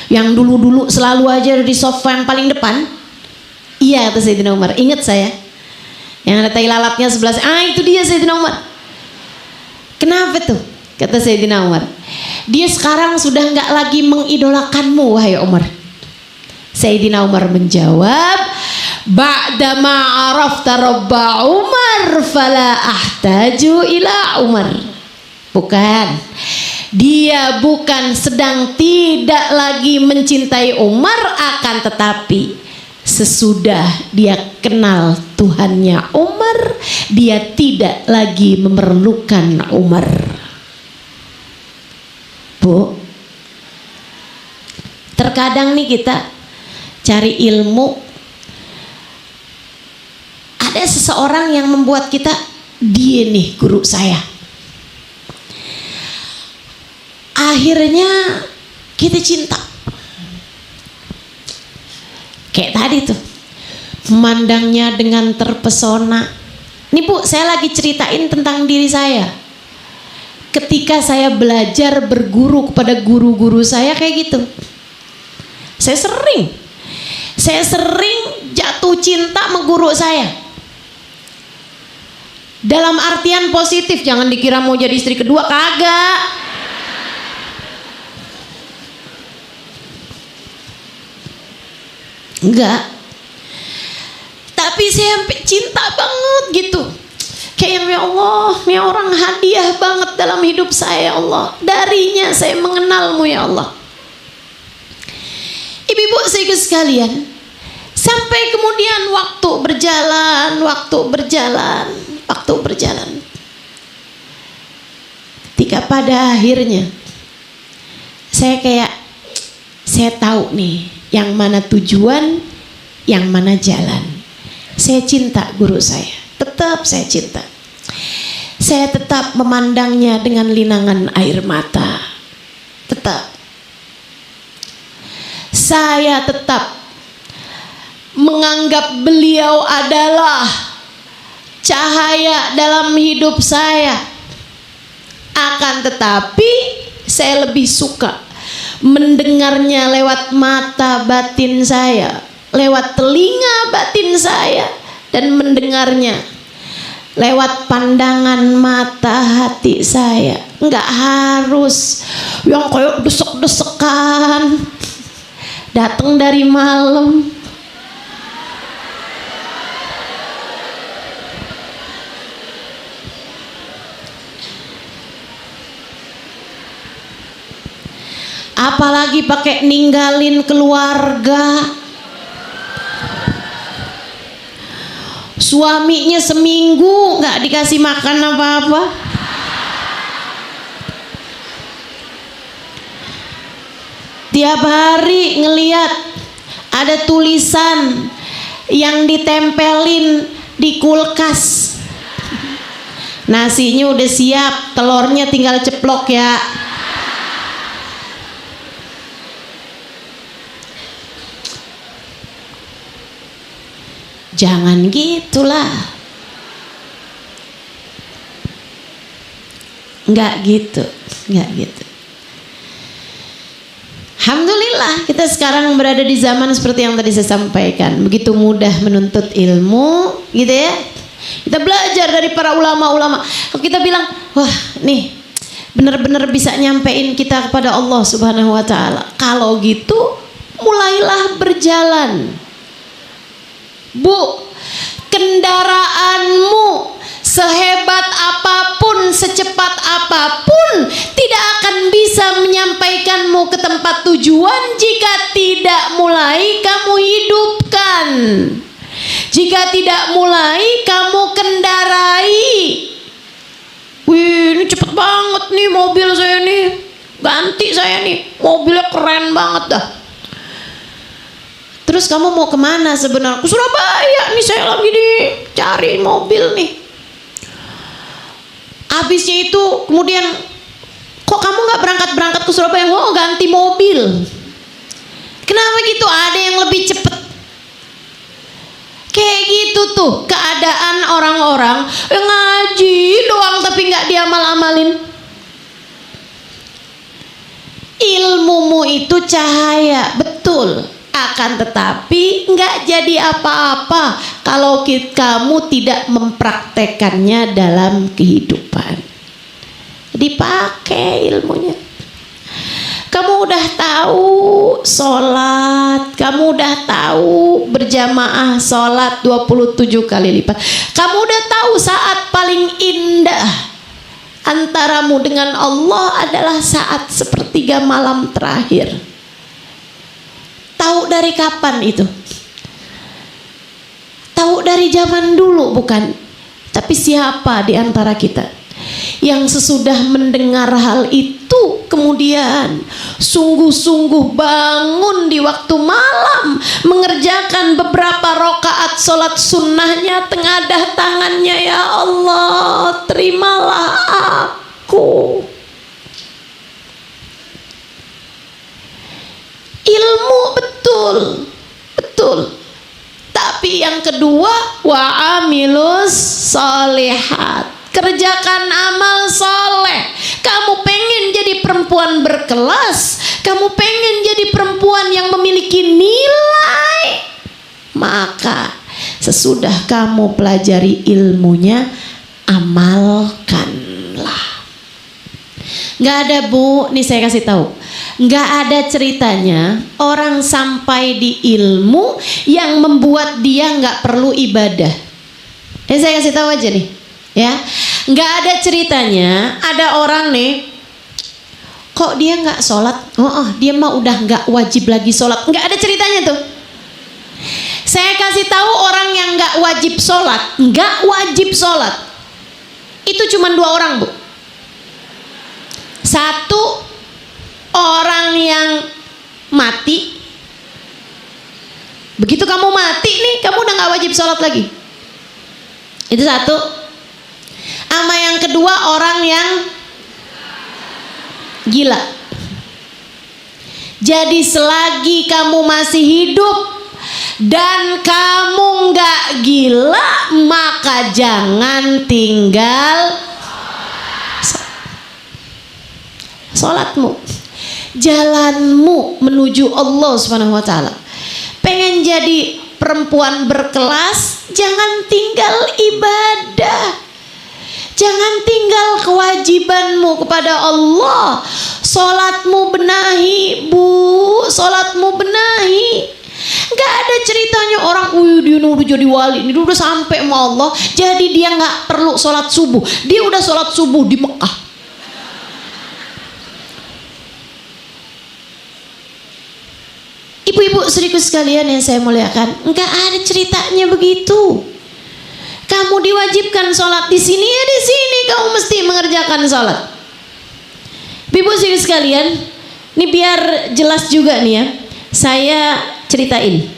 yang dulu-dulu selalu aja di sofa yang paling depan? Iya, kata Sayyidina Umar, inget saya, yang ada tai lalatnya sebelah saya. Itu dia Sayyidina Umar. Kenapa tuh? Kata Sayyidina Umar, dia sekarang sudah nggak lagi mengidolakanmu wahai Umar. Sayyidina Umar menjawab, ba'dama arafta rabba Umar fala ahtaju ila Umar. Bukan, dia bukan sedang tidak lagi mencintai Umar, akan tetapi sesudah dia kenal Tuhannya Umar, dia tidak lagi memerlukan Umar. Bu, terkadang nih kita cari ilmu, ada seseorang yang membuat kita, dia nih guru saya. Akhirnya kita cinta. Kayak tadi tuh, memandangnya dengan terpesona. Ini Bu, saya lagi ceritain tentang diri saya. Ketika saya belajar berguru kepada guru-guru saya kayak gitu, saya sering jatuh cinta sama guru saya. Dalam artian positif, jangan dikira mau jadi istri kedua, kagak. Enggak, tapi saya sampai cinta banget gitu, kayak ya Allah, ya orang hadiah banget dalam hidup saya, ya Allah, darinya saya mengenalmu ya Allah. Ibu-ibu saya sekalian, sampai kemudian waktu berjalan, ketika pada akhirnya saya tahu nih yang mana tujuan, yang mana jalan. Saya cinta guru saya, tetap saya cinta. Saya tetap memandangnya dengan linangan air mata. Tetap. Saya tetap menganggap beliau adalah cahaya dalam hidup saya. Akan tetapi saya lebih suka mendengarnya lewat mata batin saya, lewat telinga batin saya, dan mendengarnya lewat pandangan mata hati saya. Enggak harus yang kayak desek-desekan, datang dari malam. Apalagi pakai ninggalin keluarga, suaminya seminggu nggak dikasih makan apa-apa, tiap hari ngeliat ada tulisan yang ditempelin di kulkas, nasinya udah siap, telurnya tinggal ceplok ya. Jangan gitulah. Enggak gitu. Alhamdulillah kita sekarang berada di zaman seperti yang tadi saya sampaikan, begitu mudah menuntut ilmu gitu ya. Kita belajar dari para ulama-ulama. Kalau kita bilang, wah nih benar-benar bisa nyampein kita kepada Allah Subhanahu wa taala. Kalau gitu mulailah berjalan. Bu, kendaraanmu sehebat apapun, secepat apapun, tidak akan bisa menyampaikanmu ke tempat tujuan jika tidak mulai kamu hidupkan, jika tidak mulai kamu kendarai. Wih, ini cepet banget nih mobil saya nih, ganti saya nih, mobilnya keren banget dah. Terus kamu mau kemana sebenarnya? Ke Surabaya nih, saya lagi dicari mobil nih. Habisnya itu kemudian, kok kamu nggak berangkat ke Surabaya? Oh, ganti mobil. Kenapa gitu? Ada yang lebih cepet. Kayak gitu tuh keadaan orang-orang yang ngaji doang tapi nggak diamal-amalin. Ilmumu itu cahaya, betul. Akan tetapi nggak jadi apa-apa kalau kamu tidak mempraktekannya dalam kehidupan. Dipakai ilmunya. Kamu udah tahu sholat, kamu udah tahu berjamaah sholat 27 kali lipat, kamu udah tahu saat paling indah antaramu dengan Allah adalah saat sepertiga malam terakhir. Tahu dari kapan itu? Tahu dari zaman dulu bukan? Tapi siapa di antara kita yang sesudah mendengar hal itu kemudian sungguh-sungguh bangun di waktu malam mengerjakan beberapa rakaat sholat sunnahnya, tengadah tangannya, ya Allah terimalah aku. Ilmu betul. Tapi yang kedua, wa amilus solihat, kerjakan amal soleh. Kamu pengen jadi perempuan berkelas, kamu pengen jadi perempuan yang memiliki nilai, maka sesudah kamu pelajari ilmunya, amalkanlah. Nggak ada bu, nih saya kasih tahu, nggak ada ceritanya orang sampai di ilmu yang membuat dia nggak perlu ibadah. Ini saya kasih tahu aja nih, ya. Nggak ada ceritanya ada orang nih, kok dia nggak sholat? Dia mah udah nggak wajib lagi sholat. Nggak ada ceritanya tuh. Saya kasih tahu orang yang nggak wajib sholat, itu cuma 2 orang bu. Satu, orang yang mati. Begitu kamu mati nih, kamu udah gak wajib sholat lagi. Itu satu. Sama yang kedua, orang yang gila. Jadi selagi kamu masih hidup dan kamu gak gila, maka jangan tinggal sholatmu, jalanmu menuju Allah Subhanahu wa taala. Pengen jadi perempuan berkelas, jangan tinggal ibadah, jangan tinggal kewajibanmu kepada Allah. Sholatmu benahi bu, sholatmu benahi. Gak ada ceritanya orang, dia udah jadi wali, dia udah sampai sama Allah, jadi dia gak perlu sholat subuh. Dia udah sholat subuh di Mekah. Ibu-ibu saudariku sekalian yang saya muliakan, enggak ada ceritanya begitu. Kamu diwajibkan sholat di sini, ya di sini kamu mesti mengerjakan sholat. Ibu saudariku sekalian, ini biar jelas juga nih ya, saya ceritain.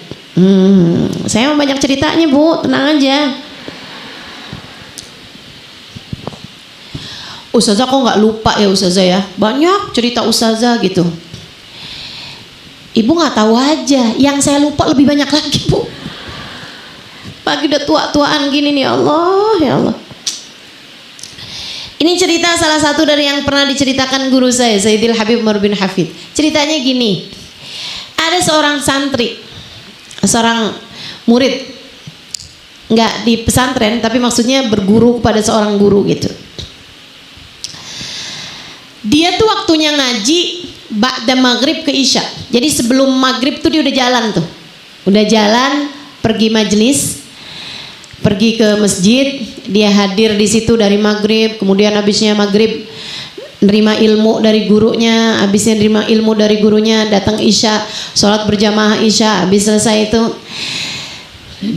Saya mau banyak ceritanya bu, tenang aja. Ustazah kok nggak lupa ya ustazah ya, banyak cerita ustazah gitu. Ibu nggak tahu aja, yang saya lupa lebih banyak lagi bu. Pagi udah tua-tuaan gini nih, Allah ya Allah. Ini cerita salah satu dari yang pernah diceritakan guru saya, Sayyidil Habib Umar bin Hafid. Ceritanya gini, Ada seorang santri, seorang murid, nggak di pesantren, tapi maksudnya berguru kepada seorang guru gitu. Dia tuh waktunya ngaji ba'da maghrib ke isya. Jadi sebelum maghrib tuh dia udah jalan tuh, udah jalan pergi majelis, pergi ke masjid, dia hadir di situ dari maghrib, kemudian habisnya maghrib nerima ilmu dari gurunya, habisnya nerima ilmu dari gurunya, datang isya, sholat berjamaah isya, habis selesai itu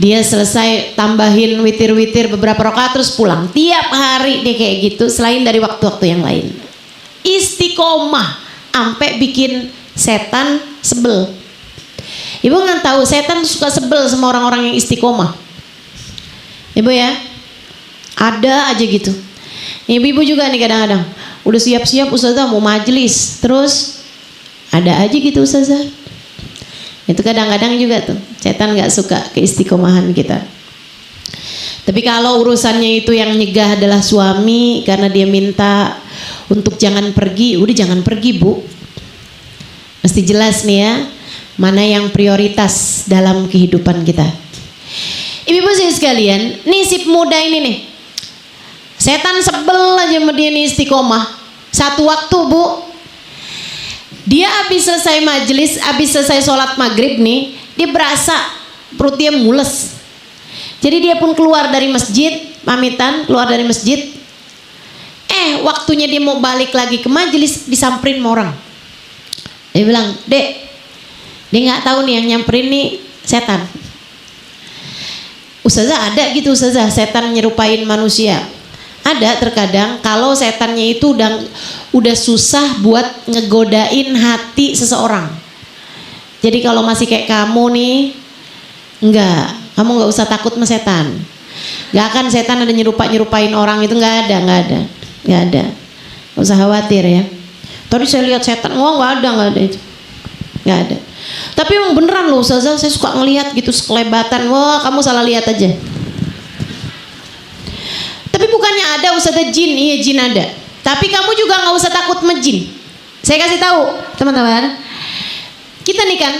dia selesai tambahin witir-witir beberapa rakaat terus pulang. Tiap hari dia kayak gitu, selain dari waktu-waktu yang lain. Istiqomah sampai bikin setan sebel. Ibu nggak tahu setan suka sebel sama orang-orang yang istiqomah. Ibu ya, ada aja gitu. Ibu-ibu juga nih kadang-kadang udah siap-siap ustazah mau majelis, terus ada aja gitu ustazah. Itu kadang-kadang juga tuh setan nggak suka keistiqomahan kita. Tapi kalau urusannya itu yang nyegah adalah suami karena dia minta untuk jangan pergi, udah jangan pergi bu. Mesti jelas nih ya, mana yang prioritas dalam kehidupan kita. Ibu-ibu sekalian, nih si muda ini nih, setan sebel aja sama dia nih istiqomah. Satu waktu bu, dia habis selesai majelis, habis selesai sholat maghrib nih, dia berasa perut dia mules. Jadi dia pun keluar dari masjid, pamitan keluar dari masjid. Waktunya dia mau balik lagi ke majelis, disamperin sama orang. Dia bilang, dek, dia nggak tahu nih yang nyamperin nih setan. Ustazah ada gitu ustazah, setan nyerupain manusia. Ada terkadang kalau setannya itu udah susah buat ngegodain hati seseorang. Jadi kalau masih kayak kamu nih, kamu nggak usah takut sama setan. Nggak akan setan ada nyerupain orang itu, nggak ada. Nggak usah khawatir ya. Tadi saya lihat setan, nggak ada itu, nggak ada. Tapi emang beneran loh ustazah, saya suka ngelihat gitu sekelebatan. Wah kamu salah lihat aja. Tapi bukannya ada ustazah jin, iya jin ada. Tapi kamu juga nggak usah takut sama jin. Saya kasih tahu teman-teman, kita nih kan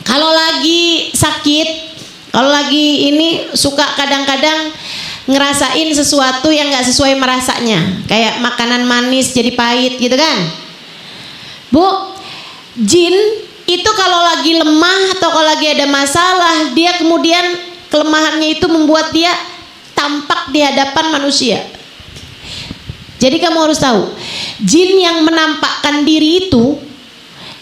kalau lagi sakit, kalau lagi ini suka kadang-kadang ngerasain sesuatu yang nggak sesuai merasanya, kayak makanan manis jadi pahit gitu kan, bu. Jin itu kalau lagi lemah atau kalau lagi ada masalah, dia kemudian kelemahannya itu membuat dia tampak di hadapan manusia. Jadi kamu harus tahu, jin yang menampakkan diri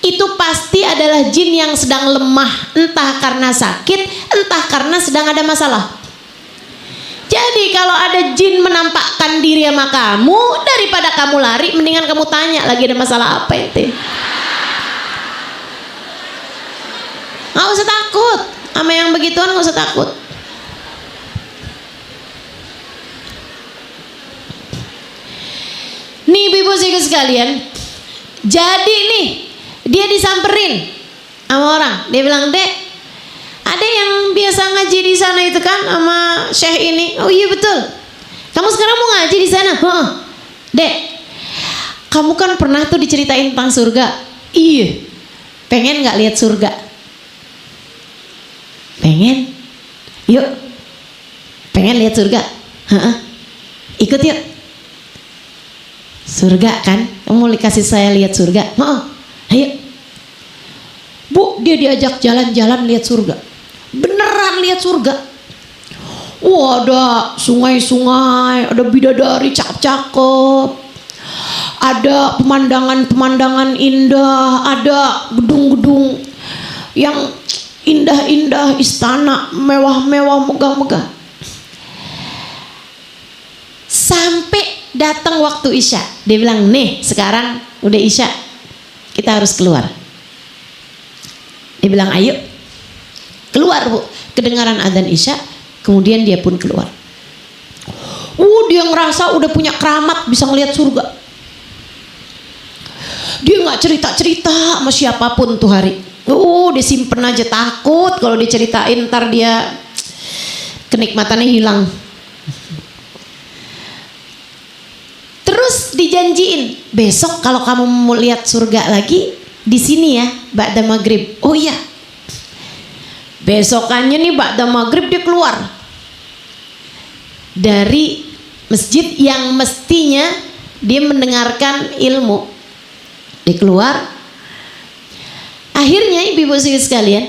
itu pasti adalah jin yang sedang lemah, entah karena sakit, entah karena sedang ada masalah. Jadi kalau ada jin menampakkan diri sama kamu, daripada kamu lari, mendingan kamu tanya lagi ada masalah apa ente. Nggak usah takut sama yang begituan, nggak usah takut. Nih ibu-ibu sekalian, jadi nih dia disamperin sama orang, dia bilang, dek, ada yang biasa ngaji di sana itu kan sama syekh ini. Oh iya betul, kamu sekarang mau ngaji di sana? Dek, kamu kan pernah tuh diceritain tentang surga. Iya, pengen nggak lihat surga? Pengen, yuk, pengen lihat surga? Ikut yuk. Surga kan, kamu mau kasih saya lihat surga? Ayo. Bu, dia diajak jalan-jalan lihat surga. Beneran lihat surga. Wah, ada sungai-sungai, ada bidadari cakep-cakep, ada pemandangan-pemandangan indah, ada gedung-gedung yang indah-indah, istana mewah-mewah, megah-megah. Sampai datang waktu isya, dia bilang, nih sekarang udah isya, kita harus keluar. Dia bilang, ayo keluar bu. Kedengaran adzan isya, kemudian dia pun keluar. Dia ngerasa udah punya keramat, bisa ngelihat surga. Dia nggak cerita-cerita sama siapapun tuh hari. Dia simpen aja, takut kalau diceritain ntar dia kenikmatannya hilang. Terus dijanjiin, besok kalau kamu mau lihat surga lagi, di sini ya ba'da maghrib. Oh iya, besokannya nih ba'da maghrib dia keluar dari masjid yang mestinya dia mendengarkan ilmu. Dia keluar, akhirnya ibu-ibu sekalian,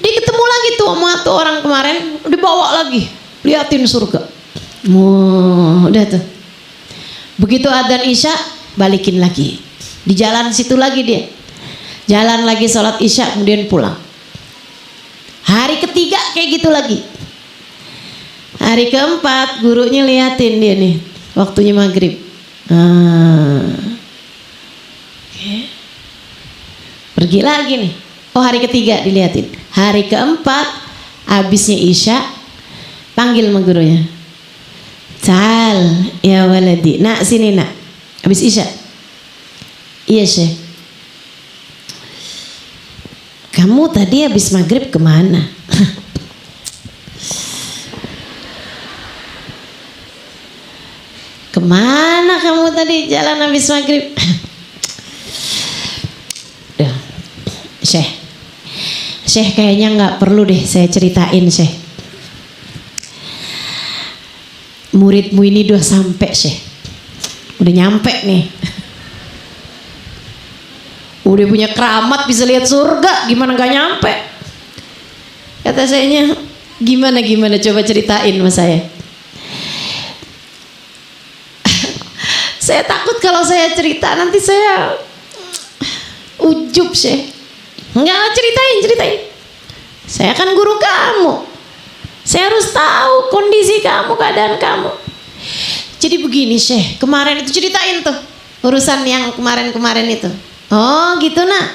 dia ketemu lagi tuh sama tuh orang kemarin, dibawa lagi, liatin surga. Udah tuh. Begitu adzan Isya, balikin lagi. Di jalan situ lagi dia. Jalan lagi sholat Isya, kemudian pulang. Hari ketiga kayak gitu lagi. Hari keempat gurunya liatin dia nih, waktunya maghrib. Pergi lagi nih. Oh, hari ketiga diliatin. Hari keempat habisnya Isya, panggil sama gurunya. Ta'al ya waladi. Nak sini nak. Habis Isya. Iya Syekh. Kamu tadi habis maghrib kemana? Kemana kamu tadi jalan habis maghrib? Syekh kayaknya nggak perlu deh saya ceritain Syekh. Muridmu ini udah sampai Syekh, udah nyampe nih, udah punya keramat bisa lihat surga, gimana nggak nyampe? Kata sayanya, gimana coba ceritain sama saya. Saya takut kalau saya cerita nanti saya ujub Syekh. Enggak, ceritain. Saya kan guru kamu. Saya harus tahu kondisi kamu, keadaan kamu. Jadi begini Syekh, kemarin itu ceritain tuh urusan yang kemarin itu. Oh gitu nak.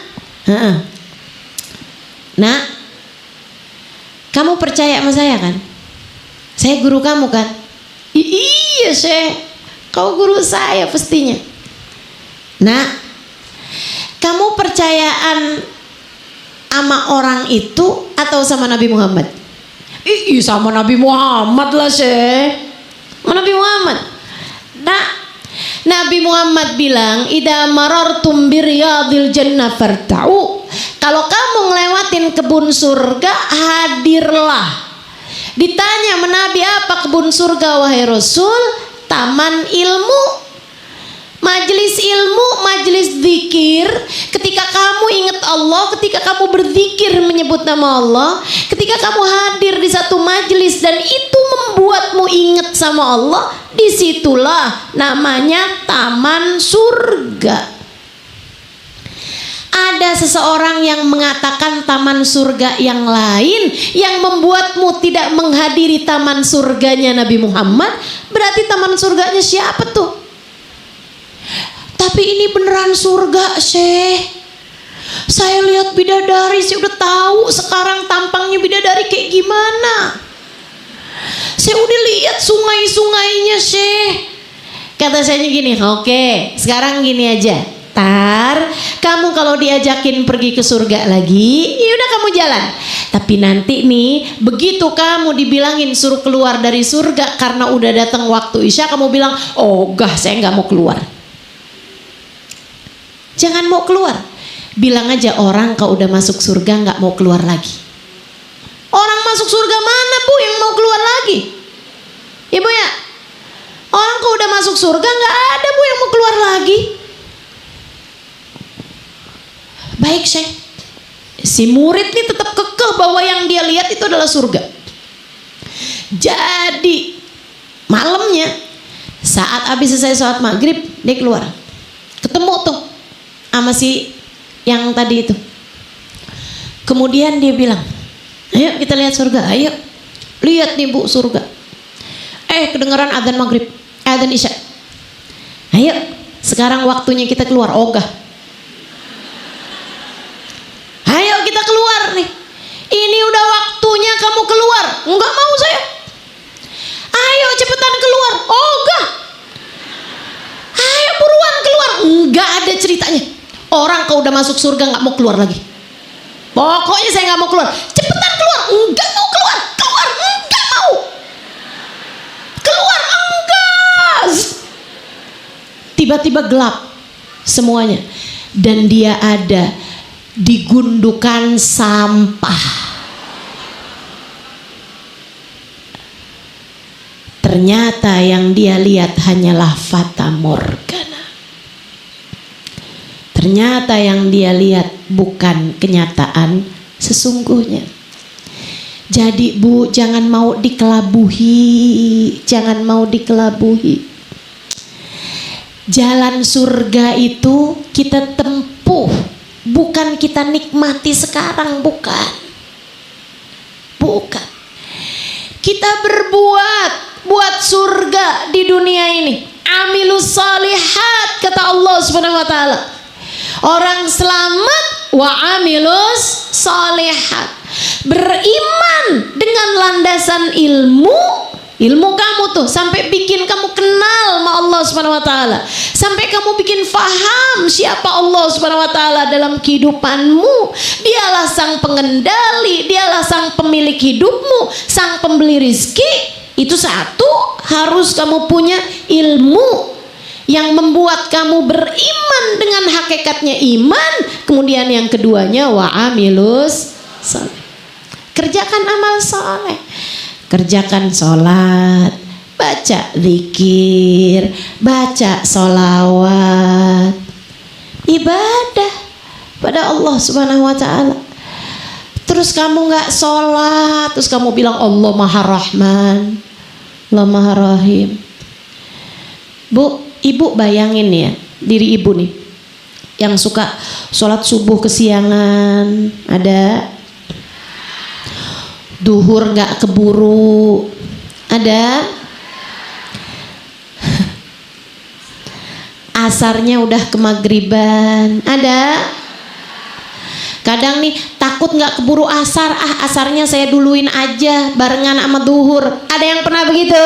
Nak, kamu percaya sama saya kan? Saya guru kamu kan? Iya Syekh, kau guru saya pastinya. Nak, kamu percayaan sama orang itu atau sama Nabi Muhammad? Ih, sama Nabi Muhammad lah Syekh. Sama Nabi Muhammad. Nah, Nabi Muhammad bilang, "Idza marartum biriyadil jannah farta'u." Kalau kamu ngelewatin kebun surga, hadirlah. Ditanya Nabi, apa kebun surga wahai Rasul? Taman ilmu. Majelis ilmu, majelis zikir. Ketika kamu ingat Allah, ketika kamu berzikir menyebut nama Allah, ketika kamu hadir di satu majelis dan itu membuatmu ingat sama Allah, disitulah namanya taman surga. Ada seseorang yang mengatakan taman surga yang lain yang membuatmu tidak menghadiri taman surganya Nabi Muhammad, berarti taman surganya siapa tuh? Tapi ini beneran surga Syekh. Saya lihat bidadari, saya udah tahu sekarang tampangnya bidadari kayak gimana. Saya udah lihat sungai-sungainya Syekh. Kata saya gini, oke, sekarang gini aja. Kamu kalau diajakin pergi ke surga lagi, ya udah kamu jalan. Tapi nanti nih, begitu kamu dibilangin suruh keluar dari surga karena udah datang waktu Isya, kamu bilang, "Oh, enggak, saya nggak mau keluar." Jangan mau keluar. Bilang aja, orang kalau udah masuk surga nggak mau keluar lagi. Orang masuk surga mana Bu yang mau keluar lagi? Ibu ya, orang kalau udah masuk surga nggak ada Bu yang mau keluar lagi. Baik Syekh. Si murid nih tetap kekeh bahwa yang dia lihat itu adalah surga. Jadi malamnya saat habis selesai sholat maghrib, dia keluar. Ketemu tuh sama si yang tadi itu. Kemudian dia bilang, "Ayo kita lihat surga, ayo. Lihat nih Bu surga." Kedengaran adzan maghrib, adzan Isya. "Ayo, sekarang waktunya kita keluar." Ogah. "Ayo kita keluar nih. Ini udah waktunya kamu keluar." "Enggak mau saya." "Ayo cepetan keluar." "Ogah. Ayo buruan keluar." Enggak ada ceritanya. Orang kalau udah masuk surga nggak mau keluar lagi. Pokoknya saya nggak mau keluar. Cepetan keluar. Enggak mau keluar. Keluar. Enggak mau. Keluar. Enggak. Tiba-tiba gelap semuanya. dan dia ada di gundukan sampah. Ternyata yang dia lihat hanyalah fata morgana. Ternyata yang dia lihat bukan kenyataan sesungguhnya. Jadi Bu, jangan mau dikelabuhi, jangan mau dikelabuhi. Jalan surga itu kita tempuh, bukan kita nikmati sekarang, bukan. Bukan. Kita buat surga di dunia ini. Amilus salihat, kata Allah Subhanahu wa taala. Orang selamat wa amilus salihat. Beriman dengan landasan ilmu kamu tuh sampai bikin kamu kenal sama Allah Subhanahu wa taala, sampai kamu bikin faham siapa Allah Subhanahu wa taala dalam kehidupanmu. Dialah sang pengendali, dialah sang pemilik hidupmu, sang pemberi rizki. Itu satu, harus kamu punya ilmu yang membuat kamu beriman dengan hakikatnya iman. Kemudian yang keduanya wa amilus saleh. Kerjakan amal saleh. Kerjakan sholat, baca zikir, baca sholawat, ibadah pada Allah Subhanahu wa ta'ala. Terus kamu gak sholat, terus kamu bilang Allah Maha Rahman, Allah Maha Rahim. Bu, ibu bayangin ya, diri ibu nih yang suka sholat subuh kesiangan, ada. Duhur nggak keburu, ada. Asarnya udah kemagriban, ada. Kadang nih takut nggak keburu asar, asarnya saya duluin aja barengan sama duhur. Ada yang pernah begitu?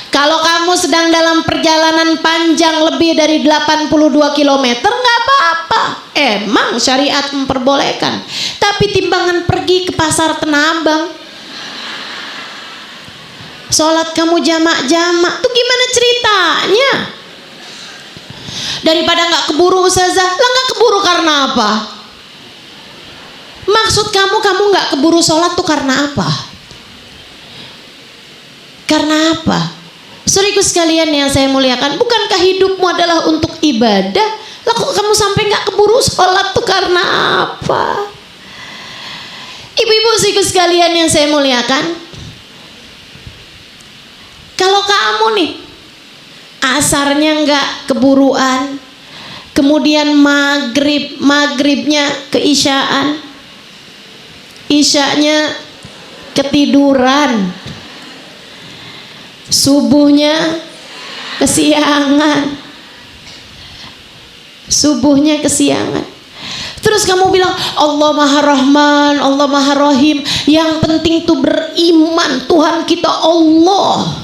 Kalau kamu sedang dalam perjalanan panjang lebih dari 82 km nggak apa-apa, emang syariat memperbolehkan. Tapi timbangan pergi ke pasar Tanah Abang, sholat kamu jamak-jamak tuh gimana ceritanya? Daripada nggak keburu ustazah, lah nggak keburu karena apa? Maksud kamu nggak keburu sholat tuh karena apa? Karena apa? Saudaraku sekalian yang saya muliakan, bukankah hidupmu adalah untuk ibadah? Lah kok kamu sampai nggak keburu sholat tuh karena apa? Ibu-ibu saudaraku sekalian yang saya muliakan, kalau kamu nih asarnya nggak keburuan, kemudian maghribnya keisyaan, isyanya ketiduran, subuhnya kesiangan, terus kamu bilang Allah Maha Rahman, Allah Maha Rahim. Yang penting tuh beriman, Tuhan kita Allah,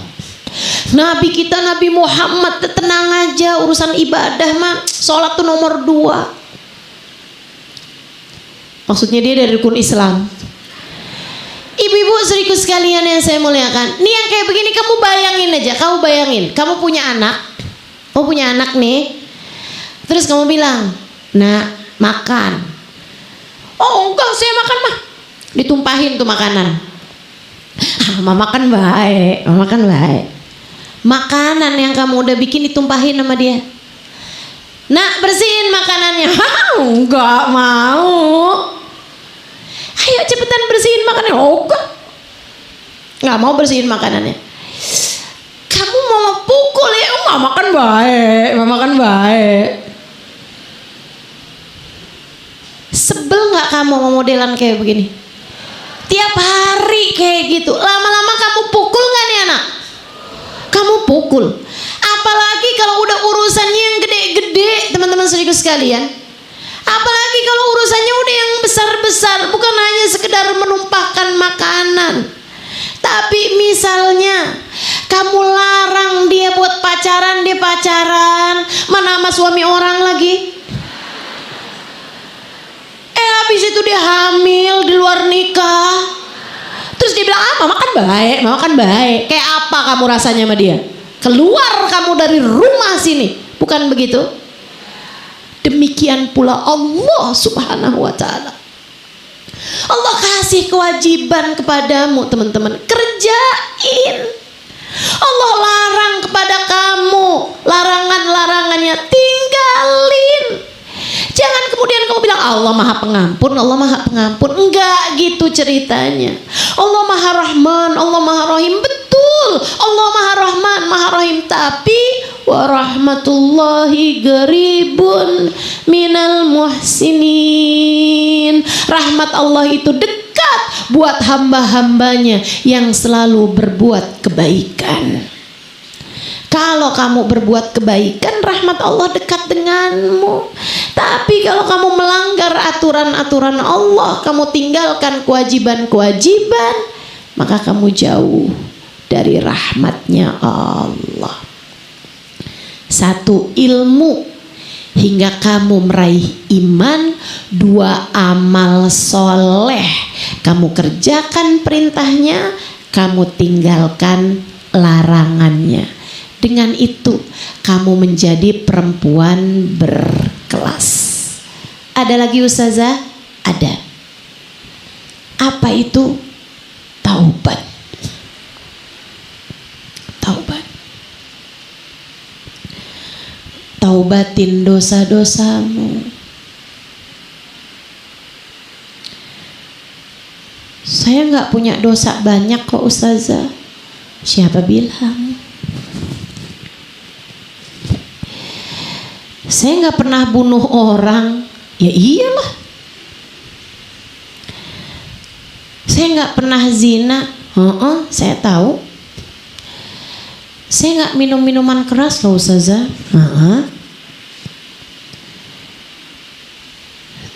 Nabi kita Nabi Muhammad. Tenang aja, urusan ibadah mah sholat tuh nomor 2. Maksudnya dia dari rukun Islam. Ibu-ibu saudaraku sekalian yang saya muliakan, nih yang kayak begini kamu bayangin aja, kamu punya anak nih, terus kamu bilang, nak makan. Oh enggak, saya makan mah, ditumpahin tuh makanan. Mama makan baik. Makanan yang kamu udah bikin ditumpahin sama dia. Nak bersihin makanannya. Enggak mau. Ayo cepetan bersihin makanannya. Oh nggak mau bersihin makanannya. Kamu mau pukul ya? Nggak makan baik. Sebel nggak kamu mau modelan kayak begini? Tiap hari kayak gitu. Lama-lama kamu pukul nggak nih anak? Kamu pukul. Apalagi kalau udah urusannya yang gede-gede, teman-teman saudaraku sekalian. Apalagi kalau urusannya udah yang besar-besar, bukan hanya sekedar menumpahkan makanan. Tapi misalnya kamu larang dia buat pacaran, dia pacaran, mana sama suami orang lagi. Habis itu dia hamil di luar nikah. Terus dia bilang, mama kan baik. Kayak apa kamu rasanya sama dia? Keluar kamu dari rumah sini. Bukan begitu? Demikian pula Allah Subhanahu wa ta'ala. Allah kasih kewajiban kepadamu, teman-teman, kerjain. Allah larang kepada kamu, larangan-larangannya tinggalin. Jangan kemudian kamu bilang Allah maha pengampun, Allah maha pengampun. Enggak gitu ceritanya. Allah maha rahman, Allah maha rahim. Betul, Allah maha rahman, maha rahim. Tapi wa rahmatullahi qaribun minal muhsinin. Rahmat Allah itu dekat buat hamba-hambanya yang selalu berbuat kebaikan. Kalau kamu berbuat kebaikan, rahmat Allah dekat denganmu. Tapi kalau kamu melanggar aturan-aturan Allah, kamu tinggalkan kewajiban-kewajiban, maka kamu jauh dari rahmatnya Allah. Satu, ilmu hingga kamu meraih iman. Dua, amal soleh. Kamu kerjakan perintahnya, kamu tinggalkan larangannya. Dengan itu kamu menjadi perempuan berkelas. Ada lagi Ustazah? Ada. Apa itu? Taubat. Taubat. Taubatin dosa-dosamu. Saya nggak punya dosa banyak kok Ustazah. Siapa bilang? Saya nggak pernah bunuh orang. Ya iyalah. Saya nggak pernah zina. Saya tahu. Saya nggak minum minuman keras loh Ustazah.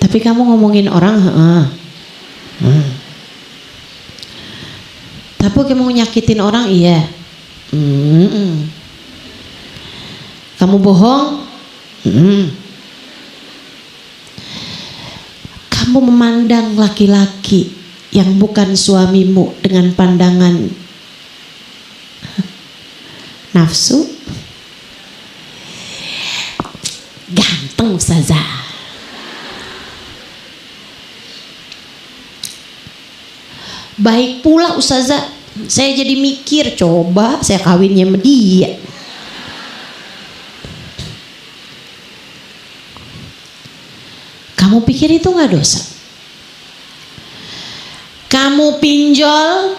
Tapi kamu ngomongin orang. Tapi kamu nyakitin orang, iya. Kamu bohong. Kamu memandang laki-laki yang bukan suamimu dengan pandangan nafsu. Ganteng Ustazah. Baik pula Ustazah. Saya jadi mikir, coba saya kawinnya sama dia. Kamu pikir itu gak dosa? Kamu pinjol,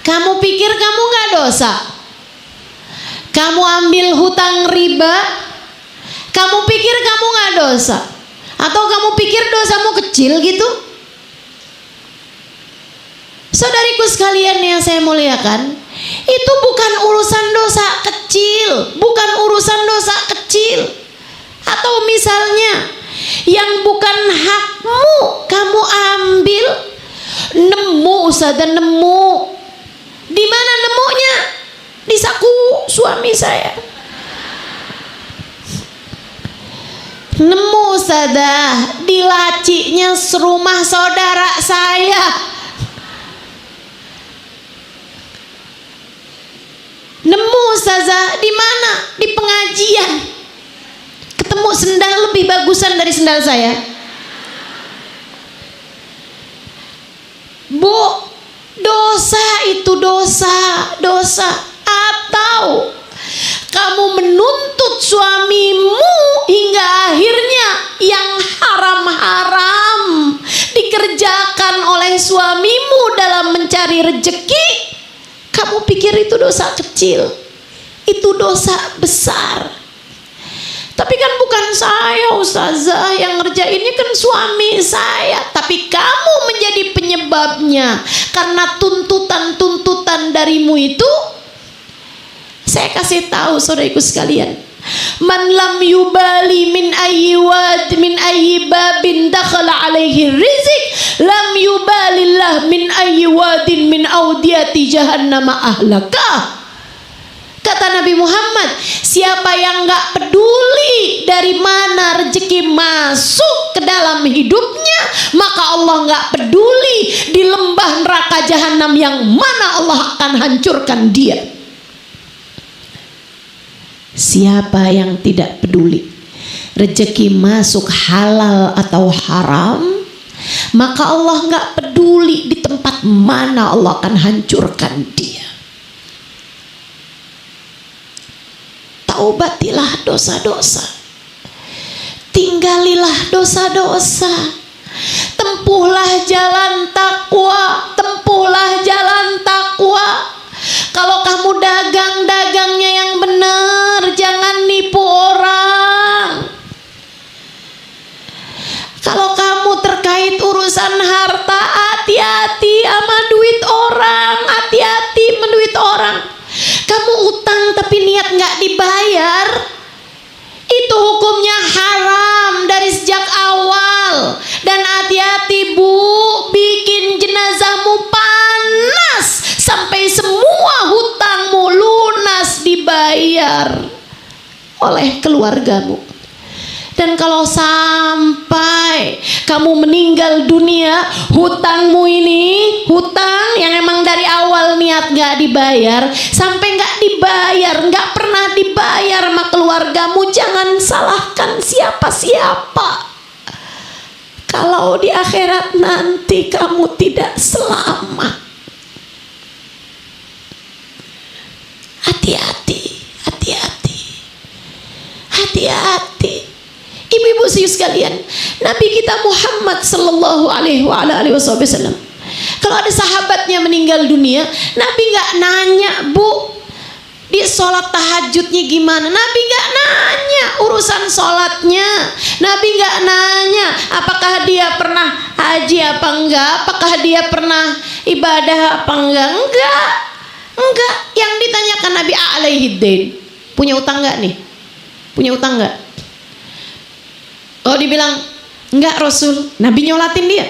kamu pikir kamu gak dosa? Kamu ambil hutang riba, kamu pikir kamu gak dosa? Atau kamu pikir dosamu kecil gitu? Saudariku sekalian yang saya muliakan, itu bukan urusan dosa kecil, bukan urusan dosa kecil. Atau misalnya yang bukan hakmu kamu ambil. Nemu Ustazah, nemu. Di mana nemunya? Di saku suami saya. Nemu Ustazah, di lacinya rumah saudara saya. Nemu Ustazah, di mana? Di pengajian. Ketemu sendal lebih bagusan dari sendal saya. Bu, dosa itu dosa. Atau kamu menuntut suamimu hingga akhirnya yang haram-haram dikerjakan oleh suamimu dalam mencari rezeki. Kamu pikir itu dosa kecil? Itu dosa besar. Tapi kan bukan saya Ustazah yang ngerjainnya, kan suami saya. Tapi kamu menjadi penyebabnya. Karena tuntutan-tuntutan darimu itu. Saya kasih tahu saudariku sekalian, man lam yubali min ayyi babin dakhala alaihi rizq lam yubalillah min ayyi wadin min audiyati jahannam ahlakah. Kata Nabi Muhammad, siapa yang gak peduli dari mana rezeki masuk ke dalam hidupnya, maka Allah gak peduli di lembah neraka jahanam yang mana Allah akan hancurkan dia. Siapa yang tidak peduli rezeki masuk halal atau haram, maka Allah nggak peduli di tempat mana Allah akan hancurkan dia. Taubatilah dosa-dosa, tinggalilah dosa-dosa, tempuhlah jalan takwa, tempuhlah jalan takwa. Kalau kamu dagang-dagangnya yang benar, jangan nipu orang. Kalau kamu terkait urusan harta, hati-hati sama duit orang, hati-hati sama duit orang. Kamu utang tapi niat nggak dibayar, itu hukumnya haram dari sejak awal. Dan hati-hati bu, bikin jenazahmu panas sampai semua hutangmu lunas dibayar oleh keluargamu. Dan kalau sampai kamu meninggal dunia, hutangmu ini, hutang yang emang dari awal niat gak dibayar, sampai gak dibayar, gak pernah dibayar sama keluargamu, jangan salahkan siapa-siapa. Kalau di akhirat nanti kamu tidak selamat. Hati-hati, hati-hati, hati-hati. Ibu-ibu sekalian, Nabi kita Muhammad sallallahu alaihi wasallam, kalau ada sahabatnya meninggal dunia, Nabi nggak nanya, bu, dia sholat tahajudnya gimana? Nabi nggak nanya urusan sholatnya. Nabi nggak nanya apakah dia pernah haji apa enggak, apakah dia pernah ibadah apa enggak. Enggak. Yang ditanyakan Nabi alaihi din, punya utang nggak nih? Punya utang nggak? Oh, dibilang enggak Rasul, Nabi nyolatin dia.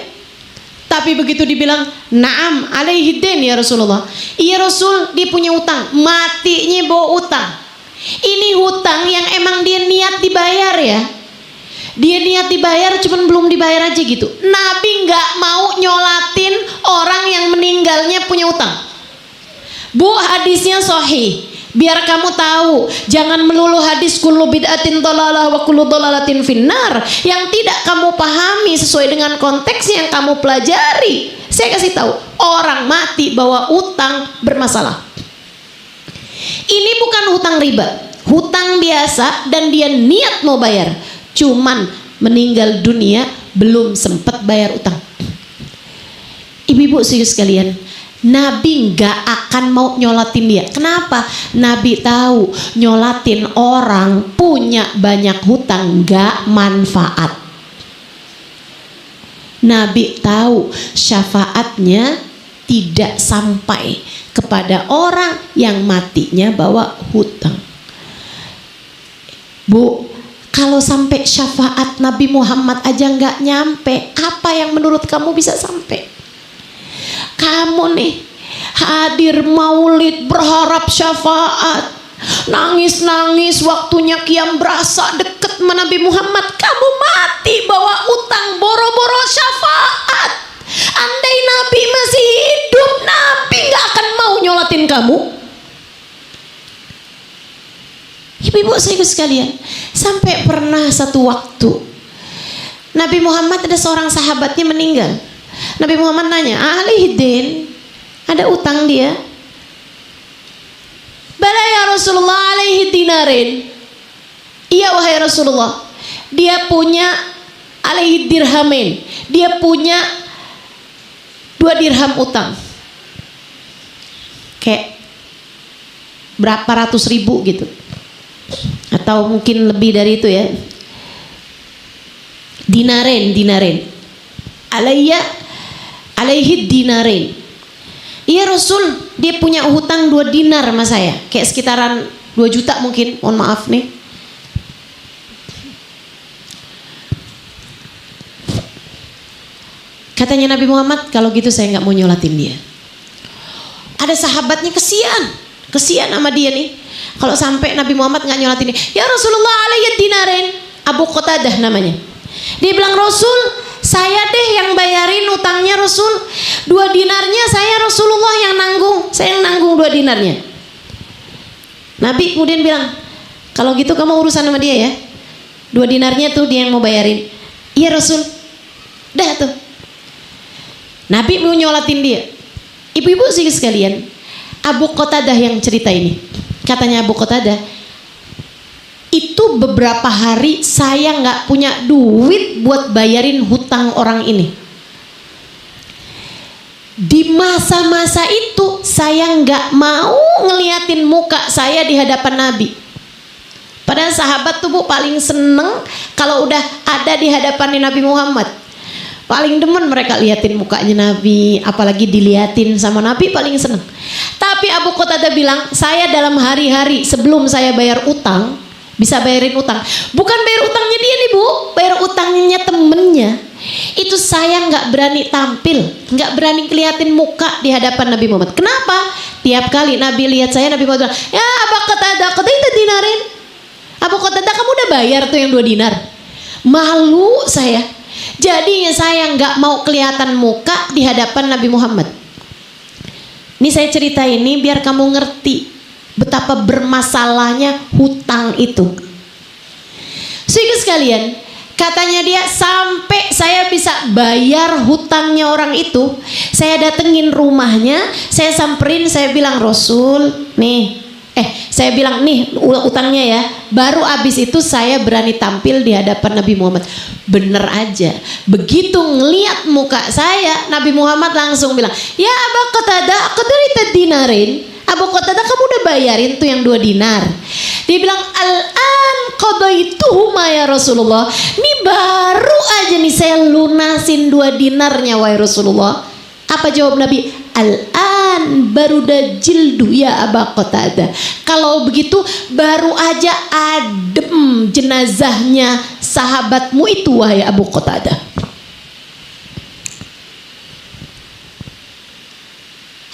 Tapi begitu dibilang na'am alaihi din ya Rasulullah, iya Rasul, dia punya utang, matinya bawa utang. Ini hutang yang emang dia niat dibayar ya, dia niat dibayar cuman belum dibayar aja gitu. Nabi nggak mau nyolatin orang yang meninggalnya punya utang. Bu, hadisnya sahih. Biar kamu tahu, jangan melulu hadis kullu bid'atin dhalalah wa kullu dhalalatin finnar yang tidak kamu pahami sesuai dengan konteks yang kamu pelajari. Saya kasih tahu, orang mati bawa utang bermasalah. Ini bukan hutang riba, hutang biasa dan dia niat mau bayar, cuman meninggal dunia belum sempat bayar utang. Ibu-ibu sekalian, Nabi nggak akan mau nyolatin dia. Kenapa? Nabi tahu nyolatin orang punya banyak hutang nggak manfaat. Nabi tahu syafaatnya tidak sampai kepada orang yang matinya bawa hutang. Bu, kalau sampai syafaat Nabi Muhammad aja nggak nyampe, apa yang menurut kamu bisa sampai? Kamu nih hadir maulid berharap syafaat, nangis-nangis waktunya qiyam berasa deket sama Nabi Muhammad, kamu mati bawa utang boro-boro syafaat. Andai Nabi masih hidup, Nabi gak akan mau nyolatin kamu. Ibu-ibu saya sekalian, sampai pernah satu waktu Nabi Muhammad ada seorang sahabatnya meninggal. Nabi Muhammad nanya, alaihi din, ada utang dia? Bala ya Rasulullah, alaihi dinarin. Iya wahai Rasulullah, dia punya alaihi dirhamin, dia punya 2 dirham utang, kayak berapa ratus ribu gitu, atau mungkin lebih dari itu ya. Dinarin alaihi dinarin. Iya Rasul, dia punya hutang 2 dinar sama saya, kayak sekitaran 2 juta mungkin, mohon maaf nih. Katanya Nabi Muhammad, kalau gitu saya nggak mau nyolatin dia. Ada sahabatnya kesian sama dia nih, kalau sampai Nabi Muhammad nggak nyolatin dia. Ya Rasulullah, alaihi dinarin. Abu Qatadah namanya. Dia bilang, Rasul, saya deh yang bayarin utangnya Rasul. 2 dinarnya saya Rasulullah yang nanggung. Saya yang nanggung 2 dinarnya. Nabi kemudian bilang, Kalau gitu kamu urusan sama dia ya. 2 dinarnya tuh dia yang mau bayarin. Iya Rasul. Dah tuh. Nabi mau nyolatin dia. Ibu-ibu sih sekalian, Abu Qatadah yang cerita ini. Katanya Abu Qatadah, itu beberapa hari saya nggak punya duit buat bayarin hutang orang ini. Di masa-masa itu saya nggak mau ngeliatin muka saya di hadapan Nabi. Padahal sahabat tuh Bu paling seneng kalau udah ada di hadapan Nabi Muhammad. Paling demen mereka liatin mukanya Nabi, apalagi diliatin sama Nabi paling seneng. Tapi Abu Qatadah bilang, saya dalam hari-hari sebelum saya bayar utang, bisa bayarin utang, bukan bayar utangnya dia nih Bu, bayar utangnya temennya. Itu saya nggak berani tampil, nggak berani keliatin muka di hadapan Nabi Muhammad. Kenapa? Tiap kali Nabi lihat saya, Nabi Muhammad bilang, ya Abu Qatadah, itu dinarin. Abu Qatadah, kamu udah bayar tuh yang 2 dinar. Malu saya. Jadinya saya nggak mau kelihatan muka di hadapan Nabi Muhammad. Ini saya cerita ini biar kamu ngerti betapa bermasalahnya hutang itu. Saudara sekalian, katanya dia sampai saya bisa bayar hutangnya orang itu, saya datengin rumahnya, saya samperin, saya bilang, Rasul, nih, saya bilang nih utangnya ya. Baru abis itu saya berani tampil di hadapan Nabi Muhammad. Bener aja, begitu ngeliat muka saya, Nabi Muhammad langsung bilang, ya Abu Qatadah, aku dari dinarin. Abu Qatadah, kamu udah bayarin tuh yang 2 dinar. Dia bilang, al-an qadaituhuma ya Rasulullah. Ini baru aja nih saya lunasin 2 dinarnya wahai Rasulullah. Apa jawab Nabi? Al-an baruda jildu ya Abu Qatadah. Kalau begitu baru aja adem jenazahnya sahabatmu itu wahai Abu Qatadah.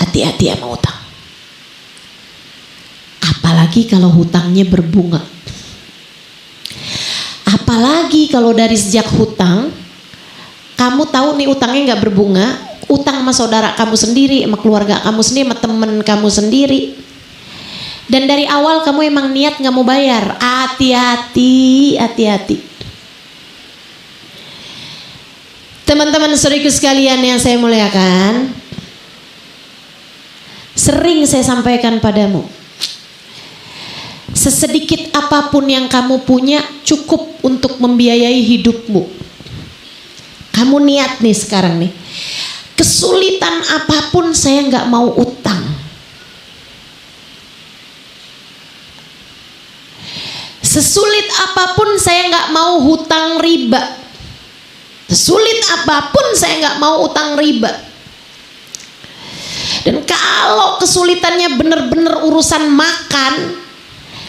Hati-hati sama hutang. Apalagi kalau hutangnya berbunga. Apalagi kalau dari sejak hutang, kamu tahu nih utangnya nggak berbunga, utang sama saudara kamu sendiri, sama keluarga kamu sendiri, sama temen kamu sendiri. Dan dari awal kamu emang niat nggak mau bayar. Hati-hati, hati-hati. Teman-teman saudaraku sekalian yang saya muliakan, sering saya sampaikan padamu, sesedikit apapun yang kamu punya cukup untuk membiayai hidupmu. Kamu niat nih sekarang nih, kesulitan apapun saya nggak mau utang. Sesulit apapun saya nggak mau hutang riba. Sesulit apapun saya nggak mau utang riba. Dan kalau kesulitannya benar-benar urusan makan,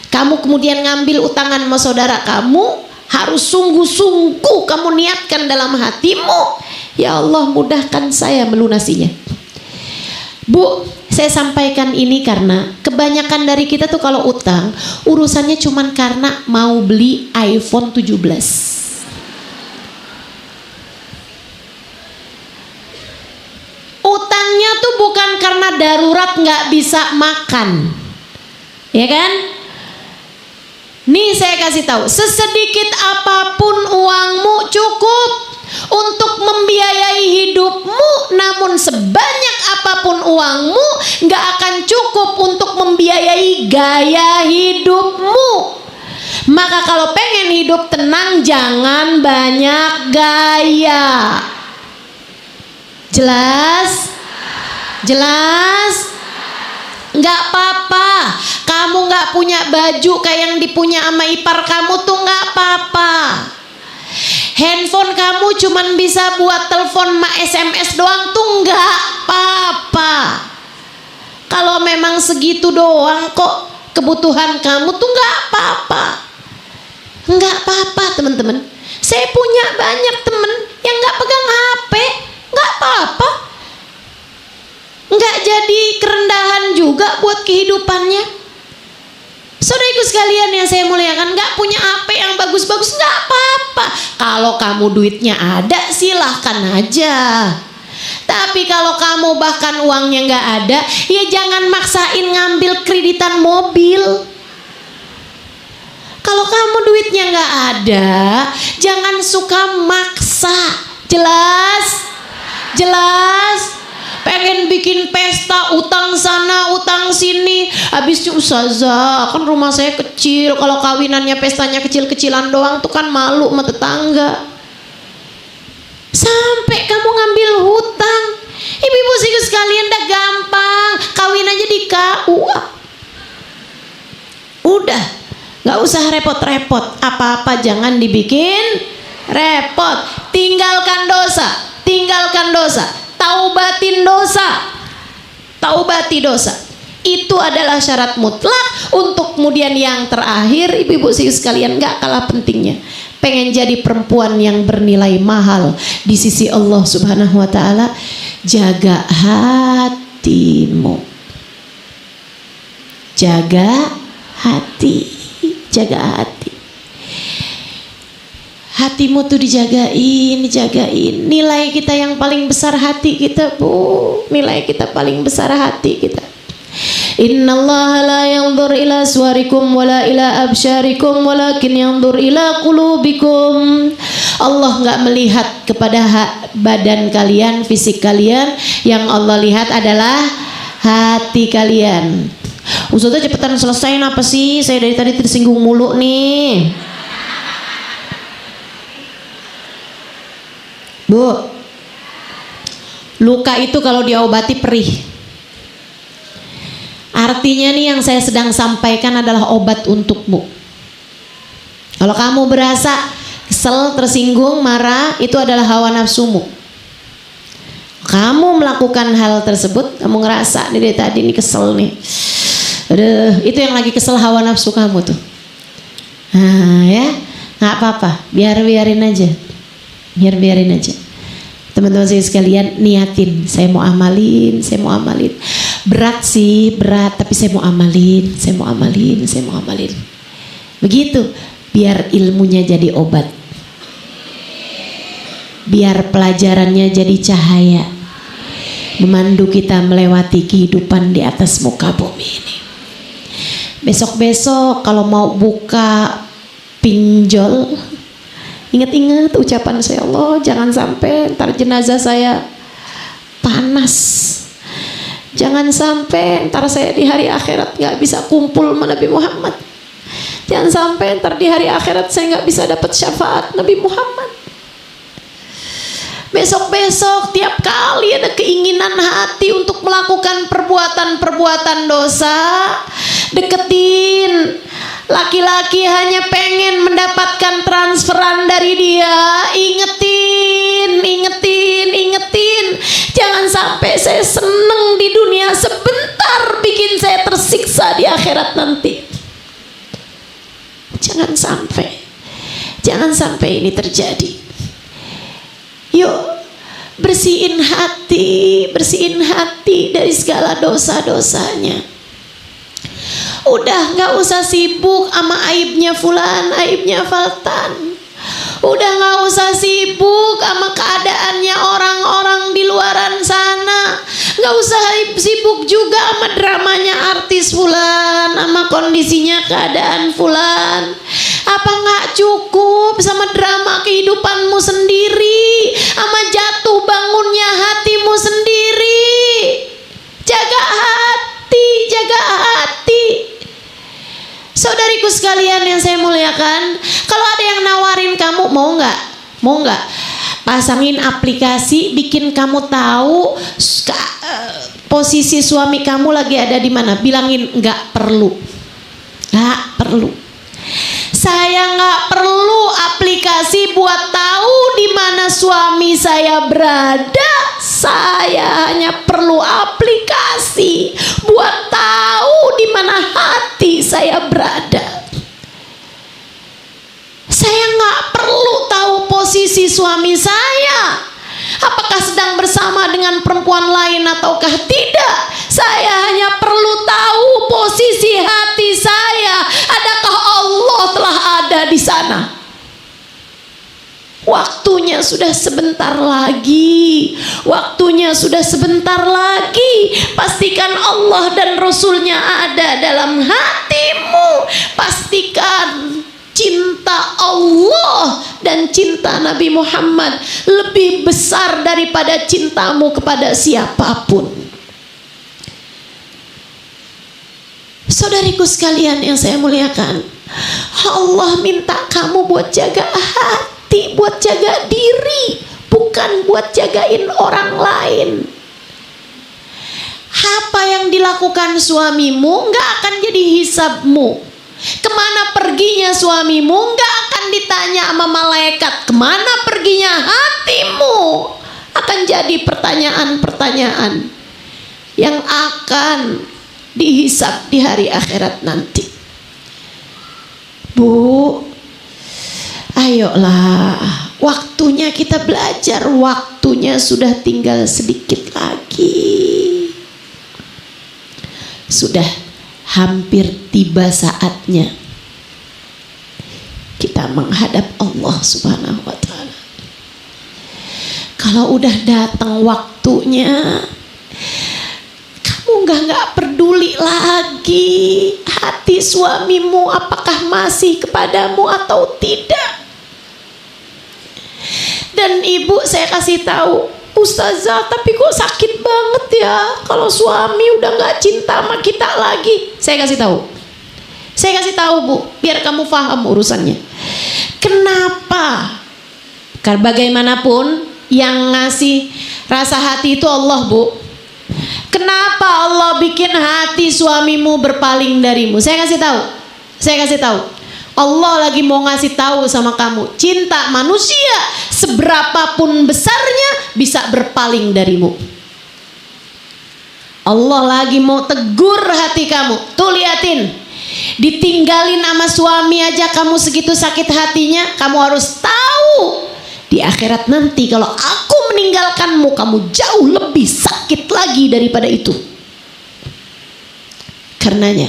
kamu kemudian ngambil utangan sama saudara kamu, harus sungguh-sungguh kamu niatkan dalam hatimu, ya Allah mudahkan saya melunasinya. Bu, saya sampaikan ini karena kebanyakan dari kita tuh kalau utang, urusannya cuman karena mau beli iPhone 17. Utangnya tuh bukan karena darurat nggak bisa makan, ya kan? Nih saya kasih tahu, sesedikit apapun uangmu cukup untuk membiayai hidupmu, namun sebanyak apapun uangmu nggak akan cukup untuk membiayai gaya hidupmu. Maka kalau pengen hidup tenang, jangan banyak gaya. Jelas? Jelas? Nggak apa-apa kamu nggak punya baju kayak yang dipunya sama ipar kamu tuh nggak apa-apa. Handphone kamu cuman bisa buat telepon sama SMS doang tuh nggak apa-apa. Kalau memang segitu doang kok kebutuhan kamu tuh nggak apa-apa. Nggak apa-apa teman-teman. Saya punya banyak temen yang nggak pegang HP, nggak apa-apa. Nggak jadi kerendahan juga buat kehidupannya. Saudaraku sekalian yang saya muliakan, nggak punya HP yang bagus-bagus nggak apa-apa. Kalau kamu duitnya ada, silahkan aja. Tapi kalau kamu bahkan uangnya nggak ada, ya jangan maksain ngambil kreditan mobil. duitnya nggak ada, jangan suka maksa. Jelas? Pengen bikin pesta, utang sana, utang sini. Habisnya ustazah, kan rumah saya kecil. Kalau kawinannya pestanya kecil-kecilan doang tuh kan malu sama tetangga. Sampai kamu ngambil hutang. Ibu-ibu sekalian dah gampang, kawin aja di KUA. Udah, nggak usah repot-repot. Apa-apa jangan dibikin repot. Tinggalkan dosa, taubatin dosa, taubati dosa. Itu adalah syarat mutlak. Untuk kemudian yang terakhir, ibu-ibu sekalian, nggak kalah pentingnya, pengen jadi perempuan yang bernilai mahal di sisi Allah Subhanahu wa Ta'ala, jaga hatimu, jaga hati. Hatimu tuh dijagain. Nilai kita yang paling besar hati kita, Bu. Nilai kita paling besar hati kita. Innallaha la yanzur ila suwarikum wala ila absyarikum walakin yanzur ila qulubikum. Allah nggak melihat kepada badan kalian, fisik kalian. Yang Allah lihat adalah hati kalian. Ustazah cepetan selesaiin apa sih? Saya dari tadi tersinggung mulu nih. Bu, luka itu kalau diobati perih. Artinya nih yang saya sedang sampaikan adalah obat untukmu. Kalau kamu berasa kesel, tersinggung, marah, itu adalah hawa nafsumu. Kamu melakukan hal tersebut, kamu ngerasa nih dari tadi nih kesel nih. Aduh, itu yang lagi kesel hawa nafsu kamu tuh. Nah ya, nggak apa-apa, biarin aja. Teman-teman saya sekalian, niatin, saya mau amalin. Berat sih, tapi saya mau amalin. Begitu, biar ilmunya jadi obat, biar pelajarannya jadi cahaya, memandu kita melewati kehidupan di atas muka bumi ini. Besok-besok kalau mau buka pinjol, ingat-ingat ucapan saya, Allah jangan sampai ntar jenazah saya panas, jangan sampai ntar saya di hari akhirat nggak bisa kumpul sama Nabi Muhammad, jangan sampai ntar di hari akhirat saya nggak bisa dapat syafaat Nabi Muhammad. Besok-besok tiap kali ada keinginan hati untuk melakukan perbuatan dosa, deketin laki-laki hanya pengen mendapatkan transferan dari dia. Ingetin, jangan sampai saya seneng di dunia sebentar bikin saya tersiksa di akhirat nanti. Jangan sampai ini terjadi. Yuk, bersihin hati dari segala dosa-dosanya. Udah nggak usah sibuk sama aibnya fulan, aibnya faltan. Udah nggak usah sibuk sama keadaannya orang-orang di luaran sana. Nggak usah sibuk juga sama dramanya artis fulan, sama kondisinya keadaan fulan. Apa nggak cukup sama drama kehidupanmu sendiri, sama jatuh bangunnya hatimu sendiri? Jaga hati. Saudariku sekalian yang saya muliakan, kalau ada yang nawarin kamu, mau nggak pasangin aplikasi bikin kamu tahu posisi suami kamu lagi ada di mana? Bilangin nggak perlu. Saya nggak perlu aplikasi buat tahu di mana suami saya berada. Saya hanya perlu aplikasi buat tahu di mana hati saya berada. Saya nggak perlu tahu posisi suami saya, apakah sedang bersama dengan perempuan lain ataukah tidak. Saya hanya perlu tahu posisi hati saya, adakah Allah telah ada di sana. Waktunya sudah sebentar lagi. Pastikan Allah dan Rasulnya ada dalam hatimu. Pastikan cinta Allah dan cinta Nabi Muhammad lebih besar daripada cintamu kepada siapapun. Saudariku sekalian yang saya muliakan, Allah minta kamu buat jaga hati, buat jaga diri, bukan buat jagain orang lain. Apa yang dilakukan suamimu nggak akan jadi hisabmu. Kemana perginya suamimu nggak akan ditanya sama malaikat. Kemana perginya hatimu akan jadi pertanyaan-pertanyaan yang akan dihisab di hari akhirat nanti. Bu, ayolah, waktunya kita belajar, waktunya sudah tinggal sedikit lagi. Sudah hampir tiba saatnya kita menghadap Allah Subhanahu wa ta'ala. Kalau udah datang waktunya, kamu nggak peduli lagi hati suamimu apakah masih kepadamu atau tidak. Dan ibu, saya kasih tahu, Ustazah, tapi kok sakit banget ya kalau suami udah nggak cinta sama kita lagi. Saya kasih tahu Bu, biar kamu paham urusannya. Kenapa? Karena bagaimanapun yang ngasih rasa hati itu Allah, Bu. Kenapa Allah bikin hati suamimu berpaling darimu? Saya kasih tahu. Allah lagi mau ngasih tahu sama kamu, cinta manusia seberapapun besarnya bisa berpaling darimu. Allah lagi mau tegur hati kamu. Tuh liatin, ditinggalin sama suami aja kamu segitu sakit hatinya. Kamu harus tahu di akhirat nanti kalau aku meninggalkanmu, kamu jauh lebih sakit lagi daripada itu. Karenanya,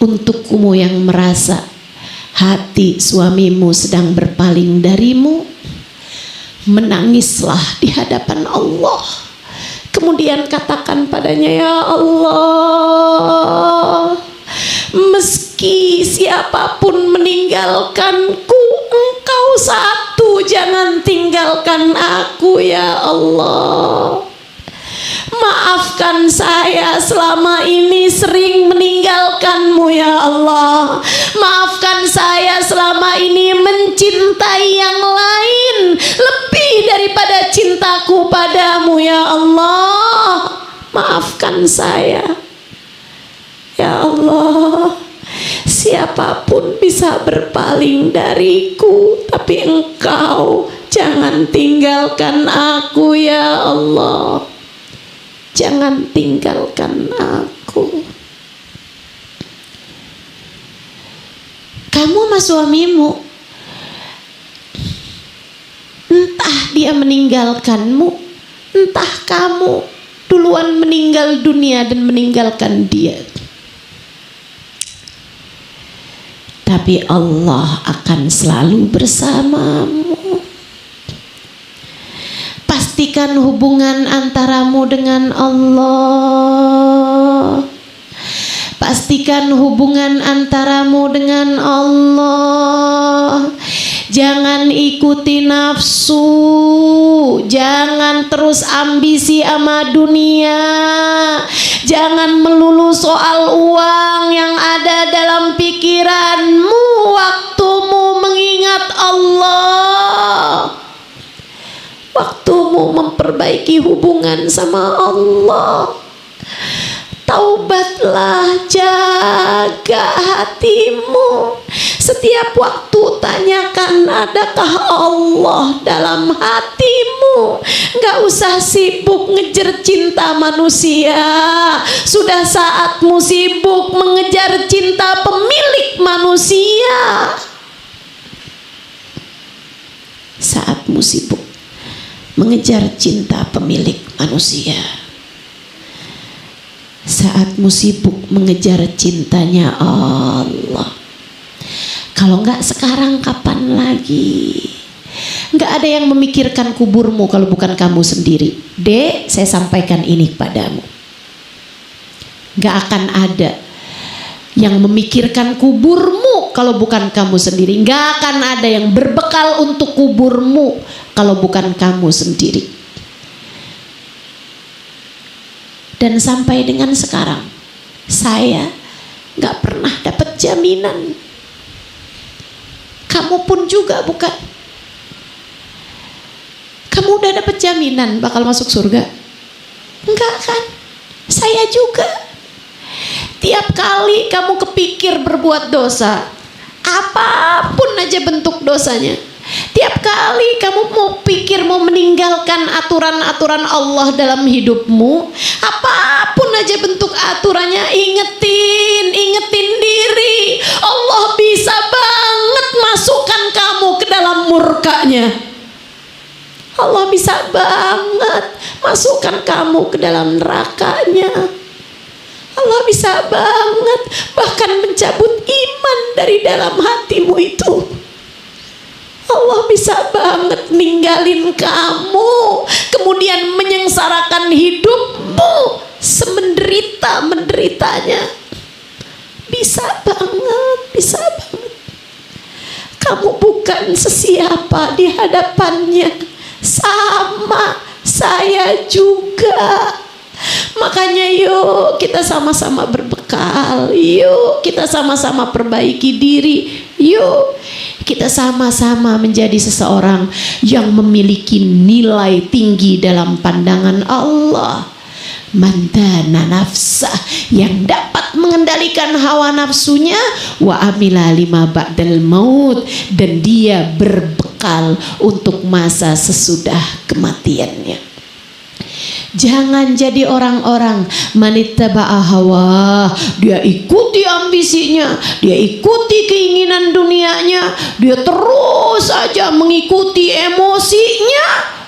untukmu yang merasa hati suamimu sedang berpaling darimu, menangislah di hadapan Allah. Kemudian katakan padanya, ya Allah, meski siapapun meninggalkanku, Engkau satu jangan tinggalkan aku ya Allah. Maafkan saya selama ini sering meninggalkanmu ya Allah. Maafkan saya selama ini mencintai yang lain lebih daripada cintaku padamu ya Allah. Maafkan saya ya Allah. Siapapun bisa berpaling dariku, tapi Engkau jangan tinggalkan aku ya Allah. Jangan tinggalkan aku. Kamu sama suamimu, entah dia meninggalkanmu, entah kamu duluan meninggal dunia dan meninggalkan dia, tapi Allah akan selalu bersamamu. Pastikan hubungan antaramu dengan Allah. Pastikan hubungan antaramu dengan Allah. Jangan ikuti nafsu, jangan terus ambisi sama dunia, jangan melulu soal uang yang ada dalam pikiranmu. Waktumu mengingat Allah, waktumu memperbaiki hubungan sama Allah. Taubatlah, jaga hatimu. Setiap waktu tanyakan, adakah Allah dalam hatimu? Gak usah sibuk ngejar cinta manusia. Sudah saatmu sibuk mengejar cinta pemilik manusia. Saatmu sibuk mengejar cinta pemilik manusia. Saatmu sibuk mengejar cintanya Allah. Kalau enggak sekarang, kapan lagi? Enggak ada yang memikirkan kuburmu kalau bukan kamu sendiri. Dek, saya sampaikan ini kepadamu. Enggak akan ada yang memikirkan kuburmu kalau bukan kamu sendiri. Gak akan ada yang berbekal untuk kuburmu kalau bukan kamu sendiri. Dan sampai dengan sekarang saya gak pernah dapat jaminan. Kamu pun juga bukan. Kamu udah dapat jaminan bakal masuk surga? Enggak kan? Saya juga. Tiap kali kamu kepikir berbuat dosa, apapun aja bentuk dosanya, tiap kali kamu mau pikir mau meninggalkan aturan-aturan Allah dalam hidupmu, apapun aja bentuk aturannya, ingetin diri, Allah bisa banget masukkan kamu ke dalam murkanya. Allah bisa banget masukkan kamu ke dalam nerakanya. Allah bisa banget bahkan mencabut iman dari dalam hatimu itu. Allah bisa banget ninggalin kamu, kemudian menyengsarakan hidupmu semenderita-menderitanya. Bisa banget, bisa banget. Kamu bukan sesiapa di hadapannya. Sama saya juga. Makanya yuk kita sama-sama berbekal, yuk kita sama-sama perbaiki diri, yuk kita sama-sama menjadi seseorang yang memiliki nilai tinggi dalam pandangan Allah. Mandana nafsah, yang dapat mengendalikan hawa nafsunya, wa amila lima ba'dal maut, dan dia berbekal untuk masa sesudah kematiannya. Jangan jadi orang-orang manittaba'a hawa, dia ikuti ambisinya, dia ikuti keinginan dunianya, dia terus saja mengikuti emosinya,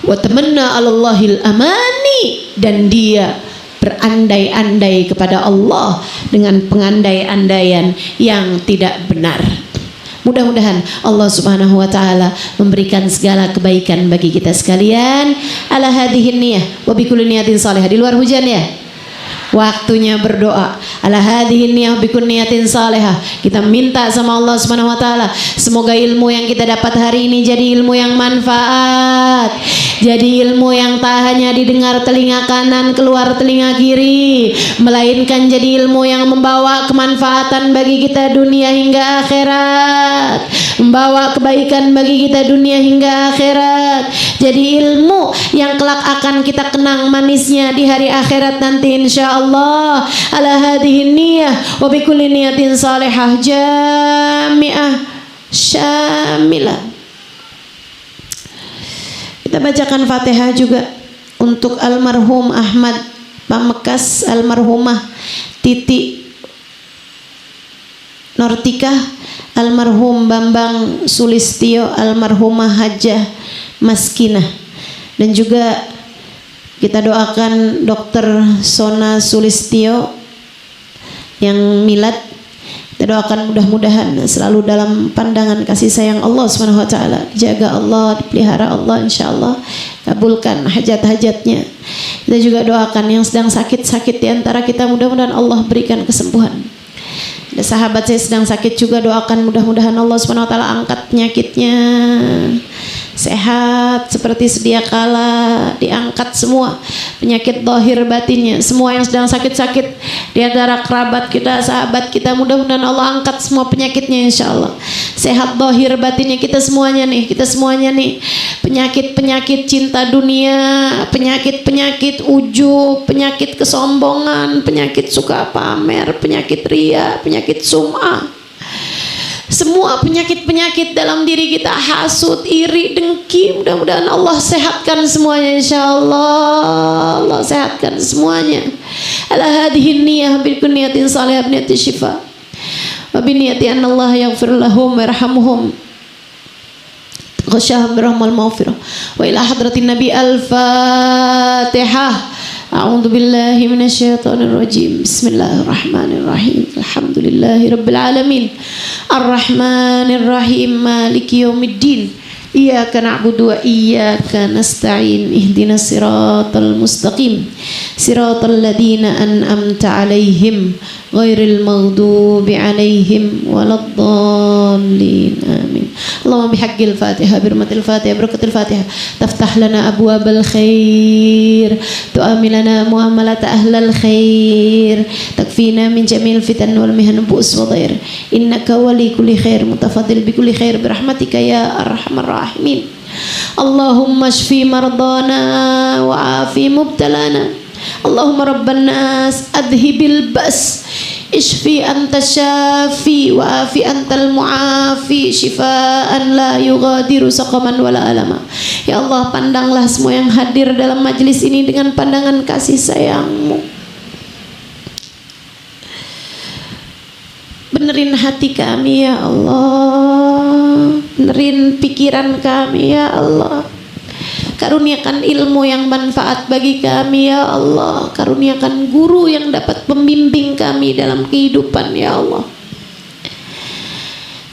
watamanna 'alallahil amani, dan dia berandai-andai kepada Allah dengan pengandai-andaian yang tidak benar. Mudah-mudahan Allah Subhanahu wa taala memberikan segala kebaikan bagi kita sekalian. Ala hadhihi niyah wa bi kulli niyatin salihah. Di luar hujan ya. Waktunya berdoa. Ala hadhihi niyah bi kulli niyatin salihah. Kita minta sama Allah Subhanahu wa taala, semoga ilmu yang kita dapat hari ini jadi ilmu yang manfaat. Jadi ilmu yang tak hanya didengar telinga kanan keluar telinga kiri, melainkan jadi ilmu yang membawa kemanfaatan bagi kita dunia hingga akhirat, membawa kebaikan bagi kita dunia hingga akhirat. Jadi ilmu yang kelak akan kita kenang manisnya di hari akhirat nanti insyaallah. Ala hadhihi niyah wa bi kulli niyatin salihah jami'ah syamilah. Kita bacakan Fatihah juga untuk almarhum Ahmad Pamekas, almarhumah Titi Nortika, almarhum Bambang Sulistio, almarhumah Hajah Maskinah, dan juga kita doakan Dr. Sona Sulistio yang milad. Kita doakan mudah-mudahan selalu dalam pandangan kasih sayang Allah Subhanahu wa taala. Jaga Allah, dipelihara Allah, insyaallah kabulkan hajat-hajatnya. Kita juga doakan yang sedang sakit-sakit di antara kita, mudah-mudahan Allah berikan kesembuhan. Ada sahabat saya sedang sakit juga, doakan mudah-mudahan Allah Subhanahu wa taala angkat penyakitnya. Sehat seperti sedia kala, diangkat semua penyakit zahir batinnya. Semua yang sedang sakit-sakit di antara kerabat kita, sahabat kita, mudah-mudahan Allah angkat semua penyakitnya insyaallah. Sehat zahir batinnya kita semuanya nih, penyakit-penyakit cinta dunia, penyakit-penyakit ujub, penyakit kesombongan, penyakit suka pamer, penyakit ria, penyakit sum'ah. Semua penyakit-penyakit dalam diri kita, hasud, iri, dengki, mudah-mudahan Allah sehatkan semuanya insyaallah. Allah sehatkan semuanya. Ala hadhihi niyah bi kulli niyatin salihah bi niyati syifa wa bi niyati anna Allah yaghfir lahum wa yarhamhum ghasyahum birahmal maghfirah wa ila hadratin nabi al-fatihah. A'udzu billahi minasyaitonir rajim. Bismillahirrahmanirrahim. Alhamdulillahirabbil alamin. Arrahmanir rahim. Maliki yaumiddin. Iyyaka na'budu wa iyyaka nasta'in ihdinas siratal mustaqim siratal ladzina an'amta 'alaihim ghairil maghdubi 'alaihim waladdallin amin. Allahumma bihaqqil Fatihah birmatil Fatihah barakatil Fatihah taftah lana abwabal khair tu'amilana muamalat ahlal khair takfina min jamil fitan wal mihan bu'us wa dhair innaka wali kulli khair mutafaddil bi kulli khair birahmatika ya arhamar rahimin. Allahumma shfi mardana wa afi mubtalana. Allahumma rabban nas adhibil bas ishfi anta syafi wa afi antal muafi shifaan la yughadiru saqaman wala alama. Ya Allah, pandanglah semua yang hadir dalam majlis ini dengan pandangan kasih sayang-Mu. Benerin hati kami ya Allah, benerin pikiran kami ya Allah, karuniakan ilmu yang manfaat bagi kami ya Allah, karuniakan guru yang dapat membimbing kami dalam kehidupan ya Allah.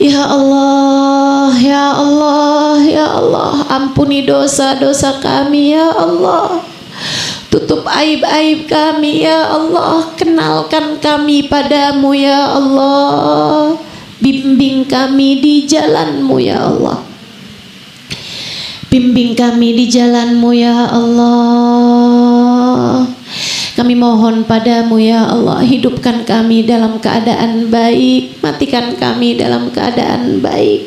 Ya Allah, ya Allah, ya Allah, ampuni dosa-dosa kami ya Allah, tutup aib-aib kami ya Allah, kenalkan kami padamu ya Allah, bimbing kami di jalan-Mu ya Allah, bimbing kami di jalan-Mu ya Allah. Kami mohon padamu ya Allah, hidupkan kami dalam keadaan baik, matikan kami dalam keadaan baik,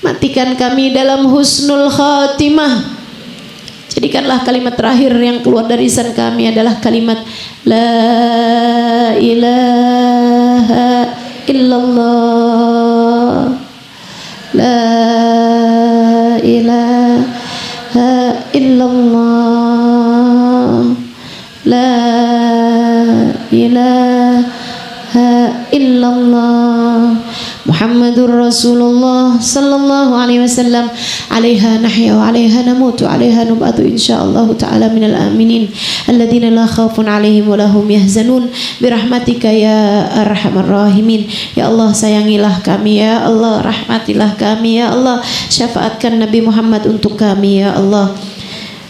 matikan kami dalam husnul khatimah. Jadikanlah kalimat terakhir yang keluar dari lisan kami adalah kalimat La ilaha illallah, La ilaha illallah, La ilaha illallah, Muhammadur Rasulullah sallallahu alaihi wasallam. Alaiha nahya wa alaiha namutu wa alaiha nub'atu insyaallah ta'ala minal aminin alladzina la khaufun alaihim wa lahum yahzanun birahmatika ya arhamar rahimin. Ya Allah, sayangilah kami ya Allah, rahmatilah kami ya Allah, syafaatkan Nabi Muhammad untuk kami ya Allah.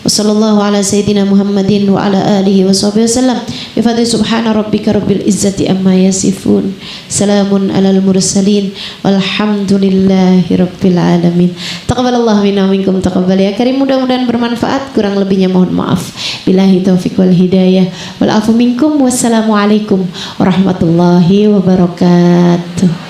Wassallallahu ala sayyidina Muhammadin wa ala alihi wa sahbihi wasallam. Bi fadli subhana rabbika rabbil izzati amma yasifun. Salamun alal mursalin walhamdulillahi rabbil alamin. Taqabbalallahu minna minkum taqabbal ya karim. Mudah-mudahan bermanfaat, kurang lebihnya mohon maaf. Billahi taufiq wal hidayah wal afu minkum. Wassalamualaikum warahmatullahi wabarakatuh.